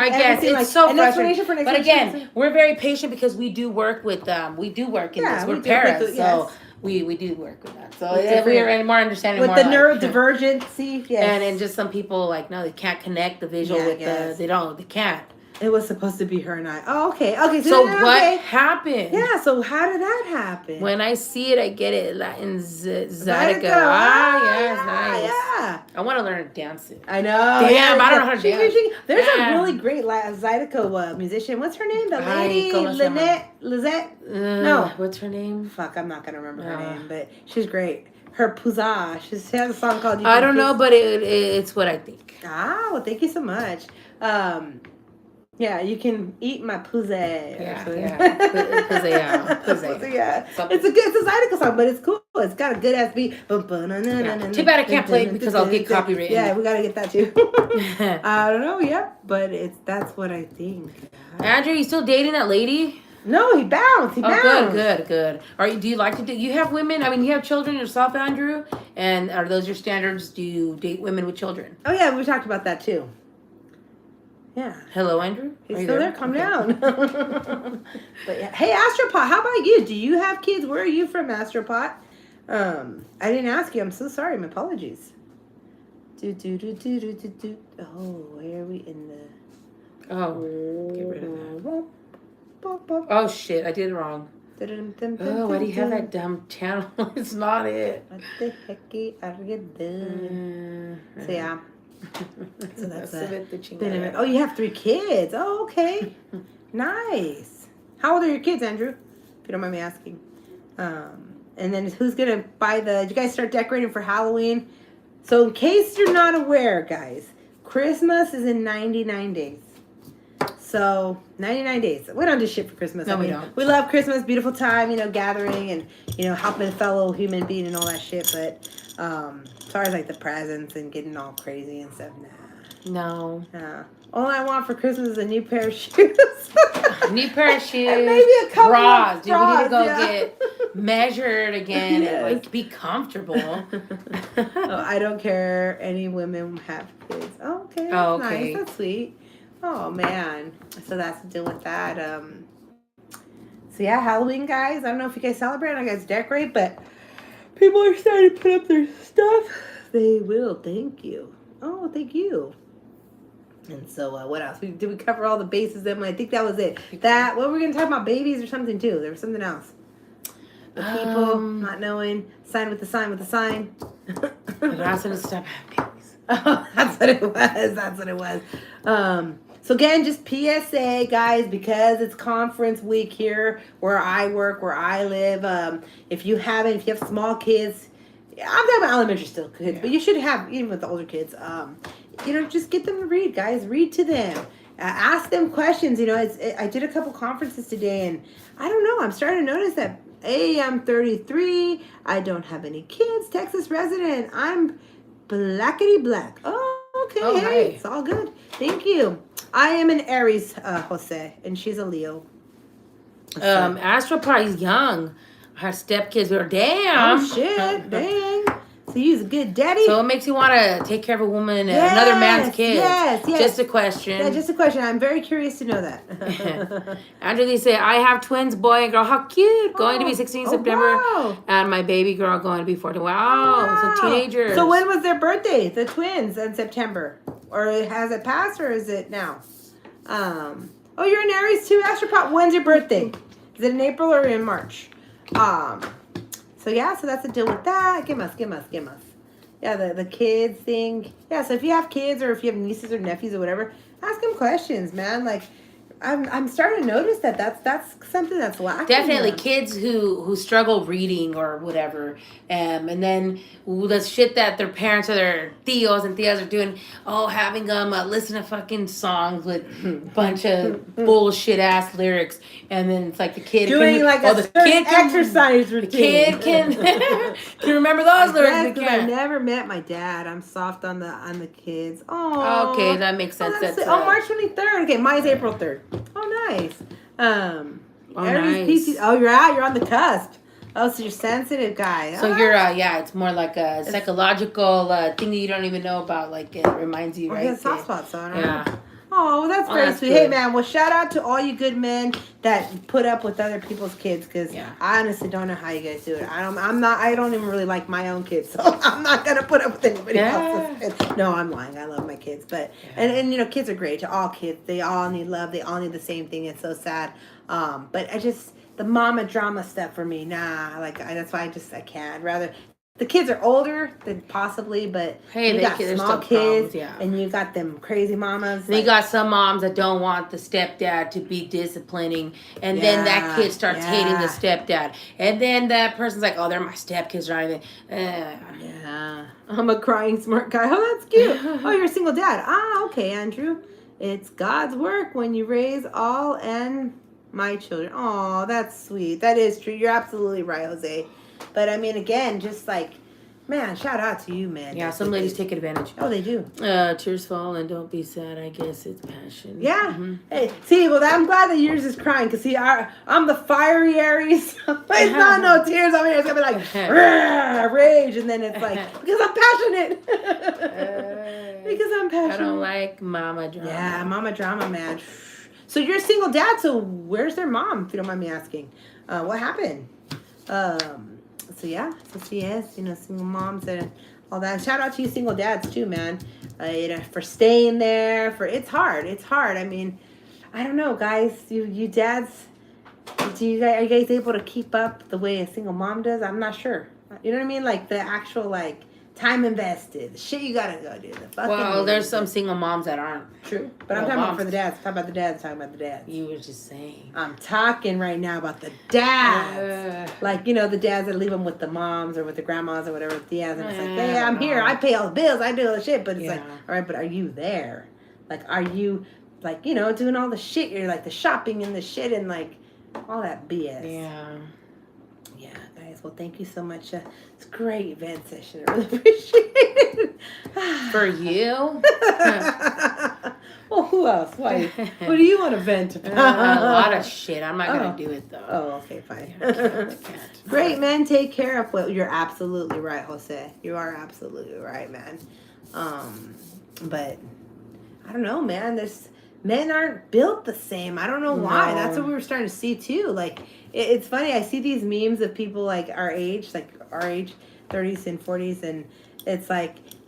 Speaker 2: guess it's
Speaker 1: like,
Speaker 2: so
Speaker 1: an explanation for an explanation?
Speaker 2: But again, we're very patient because we do work with, we do work in this. We're parents, so... We do work with that. So if we are more understanding
Speaker 1: with
Speaker 2: more
Speaker 1: the neurodivergency,
Speaker 2: and just some people like, no, they can't connect the visual with they can't.
Speaker 1: It was supposed to be her and I. Oh, okay.
Speaker 2: So what happened?
Speaker 1: Yeah, so how did that happen?
Speaker 2: When I see it, I get it. Latin Zydeco. Nice.
Speaker 1: Yeah.
Speaker 2: I want to learn to dance it.
Speaker 1: I know.
Speaker 2: Damn, I don't know how to dance.
Speaker 1: There's a really great Zydeco musician. What's her name? The lady, Lizette? No.
Speaker 2: What's her name?
Speaker 1: Fuck, I'm not going to remember her name, but she's great. Her Puza. She has a song called...
Speaker 2: I don't know, but it's what I think.
Speaker 1: Well, thank you so much. Yeah, you can eat my pussy.
Speaker 2: Yeah. Pussy.
Speaker 1: It's a Zydeco song, but it's cool. It's got a good ass beat.
Speaker 2: Too bad I can't play it because I'll get copyrighted.
Speaker 1: Yeah, we gotta get that too. I don't know, but that's what I think.
Speaker 2: Andrew, you still dating that lady?
Speaker 1: No, he bounced.
Speaker 2: Good. Do you like to do? You have women? I mean, you have children yourself, Andrew. And are those your standards? Do you date women with children?
Speaker 1: Oh yeah, we talked about that too. Yeah.
Speaker 2: Hello, Andrew.
Speaker 1: He's still there? Calm down. But yeah. Hey, Astropot, how about you? Do you have kids? Where are you from, Astropot? I didn't ask you. I'm so sorry. My apologies. Oh, where are we in the...
Speaker 2: Oh, get rid of that. Oh, shit. I did it wrong. Oh, why do you have that dumb channel? It's not it.
Speaker 1: What the heck are you doing? So, yeah. So that's it. Oh, you have 3 kids. Oh, okay. Nice. How old are your kids, Andrew? If you don't mind me asking. And then who's going to buy did you guys start decorating for Halloween? So in case you're not aware, guys, Christmas is in 99 days. So 99 days. We don't do shit for Christmas.
Speaker 2: No, we don't.
Speaker 1: We love Christmas, beautiful time, gathering and, helping a fellow human being and all that shit. But as far as like the presents and getting all crazy and stuff,
Speaker 2: nah.
Speaker 1: No. All I want for Christmas is a new pair of shoes.
Speaker 2: New pair of shoes.
Speaker 1: And maybe a couple
Speaker 2: bras.
Speaker 1: Of bras.
Speaker 2: We need to go get measured again and like be comfortable.
Speaker 1: I don't care. Any women have kids. Oh, okay.
Speaker 2: Oh, okay.
Speaker 1: Nice. That's sweet. Oh man. So that's to deal with that. So yeah, Halloween, guys. I don't know if you guys celebrate. I guys decorate, but people are starting to put up their stuff. They will. Thank you. Oh, thank you. And so, what else? Did we cover all the bases? Then I think that was it. What were we going to talk about? Babies or something too? There was something else. The people not knowing. Sign with the sign with the sign.
Speaker 2: But also to stop having babies.
Speaker 1: Oh, that's what it was. That's what it was. So again, just PSA, guys, because it's conference week here where I work, where I live. If you have small kids, I'm talking about elementary still kids, but you should have, even with the older kids, just get them to read, guys. Read to them. Ask them questions. I did a couple conferences today, and I don't know. I'm starting to notice that, hey, I'm 33. I don't have any kids. Texas resident. I'm blackety black. Oh, okay.
Speaker 2: Oh,
Speaker 1: hey,
Speaker 2: hi.
Speaker 1: it's all good. Thank you. I am an Aries, Jose, and she's a Leo.
Speaker 2: Astro Party's young. Her stepkids were damn.
Speaker 1: Oh, shit. Dang. So you's a good daddy.
Speaker 2: So it makes you want to take care of a woman and another man's kids.
Speaker 1: Yes.
Speaker 2: Just a question.
Speaker 1: Yeah, just a question. I'm very curious to know that.
Speaker 2: After they say, I have twins, boy and girl. How cute. Going to be 16 September.
Speaker 1: Wow.
Speaker 2: And my baby girl going to be 14. Wow. So teenagers.
Speaker 1: So when was their birthday? The twins in September. Or has it passed or is it now? Oh, you're an Aries too, Astropop. When's your birthday? Is it in April or in March? So yeah, so that's the deal with that. Give us. Yeah, the kids thing. Yeah, so if you have kids or if you have nieces or nephews or whatever, ask them questions, man. Like, I'm starting to notice that's something that's lacking.
Speaker 2: Definitely kids who struggle reading or whatever, and then the shit that their parents or their tios and tias are doing, having them listen to fucking songs with a bunch of bullshit ass lyrics, and then it's like the kid
Speaker 1: doing exercise routine.
Speaker 2: The kid can remember those lyrics.
Speaker 1: I never met my dad. I'm soft on the kids. Oh,
Speaker 2: okay, that makes sense.
Speaker 1: March 23rd. Okay, mine's April 3rd. Oh, nice.
Speaker 2: Nice.
Speaker 1: Pisces. Oh, you're on the cusp. Oh, so you're sensitive guy.
Speaker 2: So you're it's more like a psychological thing that you don't even know about. Like it reminds you, right?
Speaker 1: Yeah, soft spots on.
Speaker 2: Yeah.
Speaker 1: Oh, that's very sweet.
Speaker 2: Good.
Speaker 1: Hey, man. Well, shout out to all you good men that put up with other people's kids, because I honestly don't know how you guys do it. I don't even really like my own kids, so I'm not gonna put up with anybody else's kids. No, I'm lying. I love my kids, but and kids are great. To all kids, they all need love. They all need the same thing. It's so sad. But the mama drama stuff for me, that's why I can't. I'd rather. The kids are older than possibly, but you got small kids, and you got them crazy mamas.
Speaker 2: And you got some moms that don't want the stepdad to be disciplining, and then that kid starts hating the stepdad, and then that person's like, "Oh, they're my stepkids, right?"
Speaker 1: Yeah, I'm a crying smart guy. Oh, that's cute. Oh, you're a single dad. Ah, okay, Andrew. It's God's work when you raise all and my children. Oh, that's sweet. That is true. You're absolutely right, Jose. But I mean, again, just like, man, shout out to you, man.
Speaker 2: Yeah, some ladies take advantage.
Speaker 1: Oh, they do.
Speaker 2: Tears fall and don't be sad. I guess it's passion.
Speaker 1: Yeah. Mm-hmm. Hey, I'm glad that yours is crying, because I'm the fiery Aries. It's not no tears over here. It's gonna be like rage, and then it's like because I'm passionate. Because I'm passionate.
Speaker 2: I don't like mama drama.
Speaker 1: Yeah, mama drama, man. So you're a single dad. So where's their mom? If you don't mind me asking, what happened? yeah, so she is, single moms and all that. Shout out to you single dads too, man. For staying there. It's hard. I mean, I don't know, guys. You dads, are you guys able to keep up the way a single mom does? I'm not sure. You know what I mean? Like the actual time invested, the shit you gotta go do.
Speaker 2: Well, there's some single moms that aren't.
Speaker 1: True. But I'm talking about for the dads. Talking about the dads.
Speaker 2: You were just saying.
Speaker 1: I'm talking right now about the dads. The dads that leave them with the moms or with the grandmas or whatever. Yeah, and it's hey, I'm here. I pay all the bills. I do all the shit. But it's all right, but are you there? Are you, doing all the shit? You're the shopping and the shit and all that BS.
Speaker 2: Yeah.
Speaker 1: Yeah, guys. Well, thank you so much. It's a great event session. I really appreciate it.
Speaker 2: For you?
Speaker 1: Well, who else? Why? Who do you want to vent about?
Speaker 2: A lot of shit. I'm not going to do it, though.
Speaker 1: Oh, okay, fine. I can't. Great, man. Take care of what you're absolutely right, Jose. You are absolutely right, man. But I don't know, man. Men aren't built the same. I don't know why. No. That's what we were starting to see too. It's funny. I see these memes of people our age, 30s and 40s, and it's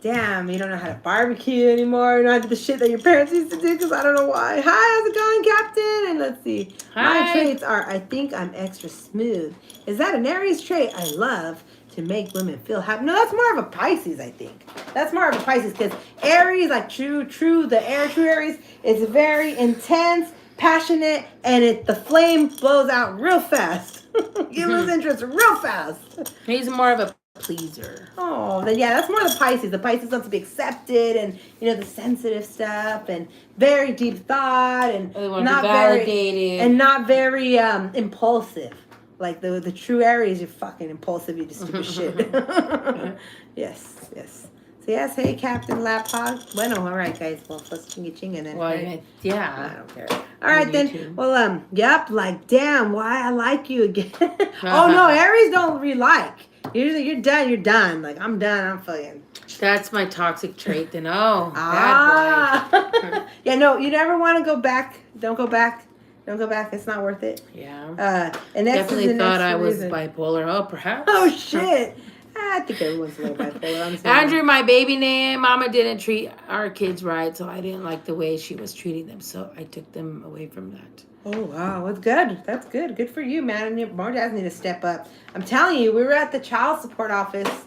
Speaker 1: damn, you don't know how to barbecue anymore. You don't have to do the shit that your parents used to do because I don't know why. Hi, how's it going, Captain? And let's see. Hi. My traits are, I think I'm extra smooth. Is that an Aries trait? I love to make women feel happy. No, that's more of a Pisces, I think. That's more of a Pisces because Aries, true Aries is very intense, passionate, and the flame blows out real fast. You lose interest real fast.
Speaker 2: He's more of a pleaser.
Speaker 1: Oh, then that's more the Pisces. The Pisces wants to be accepted and the sensitive stuff and very deep thought and
Speaker 2: not validated
Speaker 1: and not very impulsive. The true Aries, you're fucking impulsive. You do stupid shit. Yes. So yes, hey Captain Lap Hog. Bueno, all right guys. Well, let's chingy ching and then.
Speaker 2: Well, yeah.
Speaker 1: I don't care. All right then. Too. Well, yep. Damn, why I like you again? Oh no, Aries don't re-like. Usually you're done. You're done. I'm done. I'm fucking.
Speaker 2: That's my toxic trait. Then bad
Speaker 1: boy. Yeah, no, you never want to go back. Don't go back. It's not worth it.
Speaker 2: Yeah.
Speaker 1: And that's
Speaker 2: definitely thought I was bipolar. Oh, perhaps.
Speaker 1: Oh shit. I think everyone's a little bipolar.
Speaker 2: Andrew, my baby name. Mama didn't treat our kids right, so I didn't like the way she was treating them, so I took them away from that.
Speaker 1: Oh, wow. That's good. That's good. Good for you, man. And more dads need to step up. I'm telling you, we were at the child support office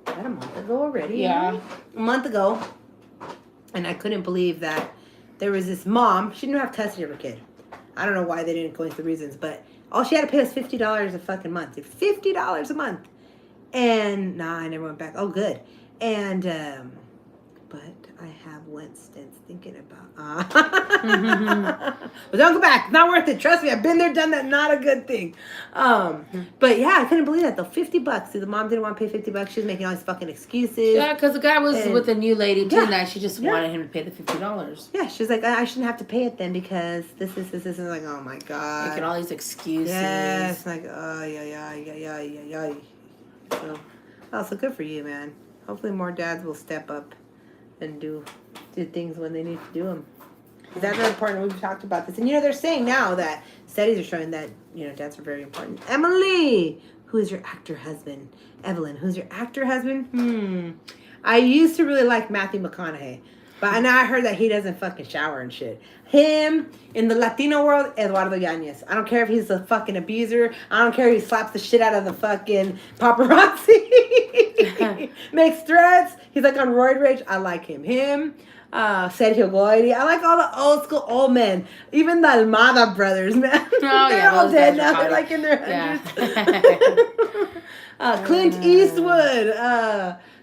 Speaker 1: a month ago already.
Speaker 2: Yeah.
Speaker 1: A month ago. And I couldn't believe that there was this mom. She didn't have custody of her kid. I don't know why they didn't go into the reasons, but all she had to pay was $50 a fucking month. $50 a month. And, I never went back. Oh, good. And, but I have went since thinking about, but don't go back. It's not worth it. Trust me. I've been there, done that. Not a good thing. But yeah, I couldn't believe that though. $50. The mom didn't want to pay $50. She was making all these fucking excuses.
Speaker 2: Yeah, because the guy was with a new lady too, that she just wanted him to pay the $50.
Speaker 1: Yeah, she was like, I shouldn't have to pay it then because this. And like, oh my God.
Speaker 2: Making all these excuses.
Speaker 1: Yes, yeah. So good for you, man. Hopefully more dads will step up and do things when they need to do them. That's very important. We've talked about this. And, they're saying now that studies are showing that, dads are very important. Emily, who is your actor husband? Evelyn, who's your actor husband? I used to really like Matthew McConaughey. But now I heard that he doesn't fucking shower and shit. Him, in the Latino world, Eduardo Yanez. I don't care if he's a fucking abuser. I don't care if he slaps the shit out of the fucking paparazzi. Makes threats. He's on roid rage. I like him. Sergio Goyri. I like all the old school old men. Even the Almada brothers, man.
Speaker 2: Oh,
Speaker 1: They're all dead now. They're in their hundreds. Clint Eastwood.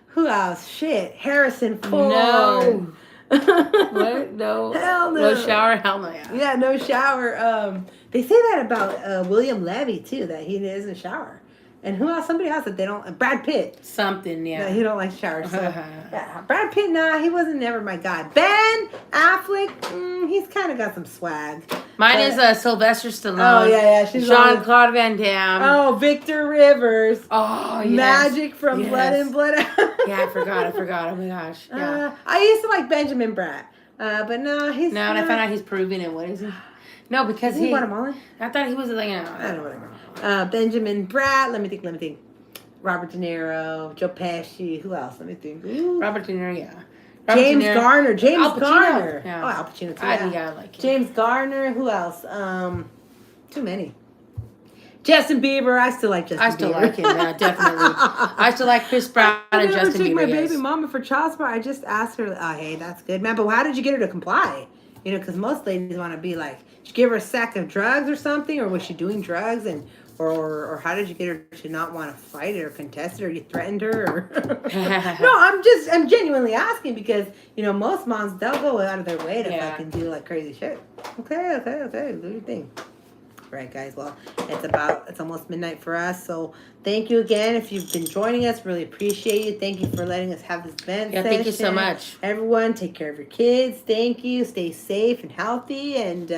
Speaker 1: Who else? Shit. Harrison Ford.
Speaker 2: No. What? No.
Speaker 1: Hell no.
Speaker 2: No shower? Hell no.
Speaker 1: Yeah, no shower. They say that about William Levy, too, that he doesn't shower. And who else? Somebody else that they don't... Brad Pitt.
Speaker 2: Something, yeah.
Speaker 1: That he don't like showers. So, yeah, Brad Pitt, he wasn't never my guy. Ben Affleck, he's kind of got some swag.
Speaker 2: Mine is Sylvester Stallone.
Speaker 1: Oh, yeah. She's
Speaker 2: Jean-Claude Van Damme.
Speaker 1: Oh, Victor Rivers.
Speaker 2: Oh, yes.
Speaker 1: Magic from Blood and Blood Out.
Speaker 2: Yeah, I forgot. Oh, my gosh. Yeah.
Speaker 1: I used to like Benjamin Bratt. But no, he's...
Speaker 2: No, and I found out he's Peruvian. And what is he? No, because
Speaker 1: he Guatemalan?
Speaker 2: I thought he was
Speaker 1: I don't know what I mean. Benjamin Bratt. Let me think. Robert De Niro, Joe Pesci. Who else? Let me think. Ooh.
Speaker 2: Robert De Niro, yeah.
Speaker 1: James Garner. James
Speaker 2: Al Pacino.
Speaker 1: Garner.
Speaker 2: Yeah.
Speaker 1: Oh, Al Pacino too.
Speaker 2: I like him.
Speaker 1: James Garner. Who else? Too many. Justin Bieber. I still like Justin Bieber.
Speaker 2: I still like him, yeah, definitely. I still like Chris Brown and Justin Bieber.
Speaker 1: My baby mama for child support. I just asked her, oh, hey, that's good, man. But how did you get her to comply? You know, because most ladies want to be like, did you give her a sack of drugs or something? Or was she doing drugs? Or how did you get her to not want to fight it or contest it, or you threatened her? Or no, I'm genuinely asking because, you know, most moms, they'll go out of their way to fucking do like crazy shit. Okay, do your thing. Right, guys. Well, it's almost midnight for us. So thank you again. If you've been joining us, really appreciate you. Thank you for letting us have this event session.
Speaker 2: Thank you so much.
Speaker 1: Everyone, take care of your kids. Thank you. Stay safe and healthy. And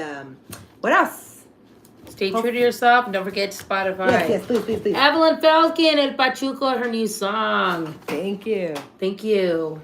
Speaker 1: what else?
Speaker 2: Stay true to yourself and don't forget Spotify.
Speaker 1: Yes, please.
Speaker 2: Evelyn Falcon, El Pachuco, her new song.
Speaker 1: Thank you.
Speaker 2: Thank you.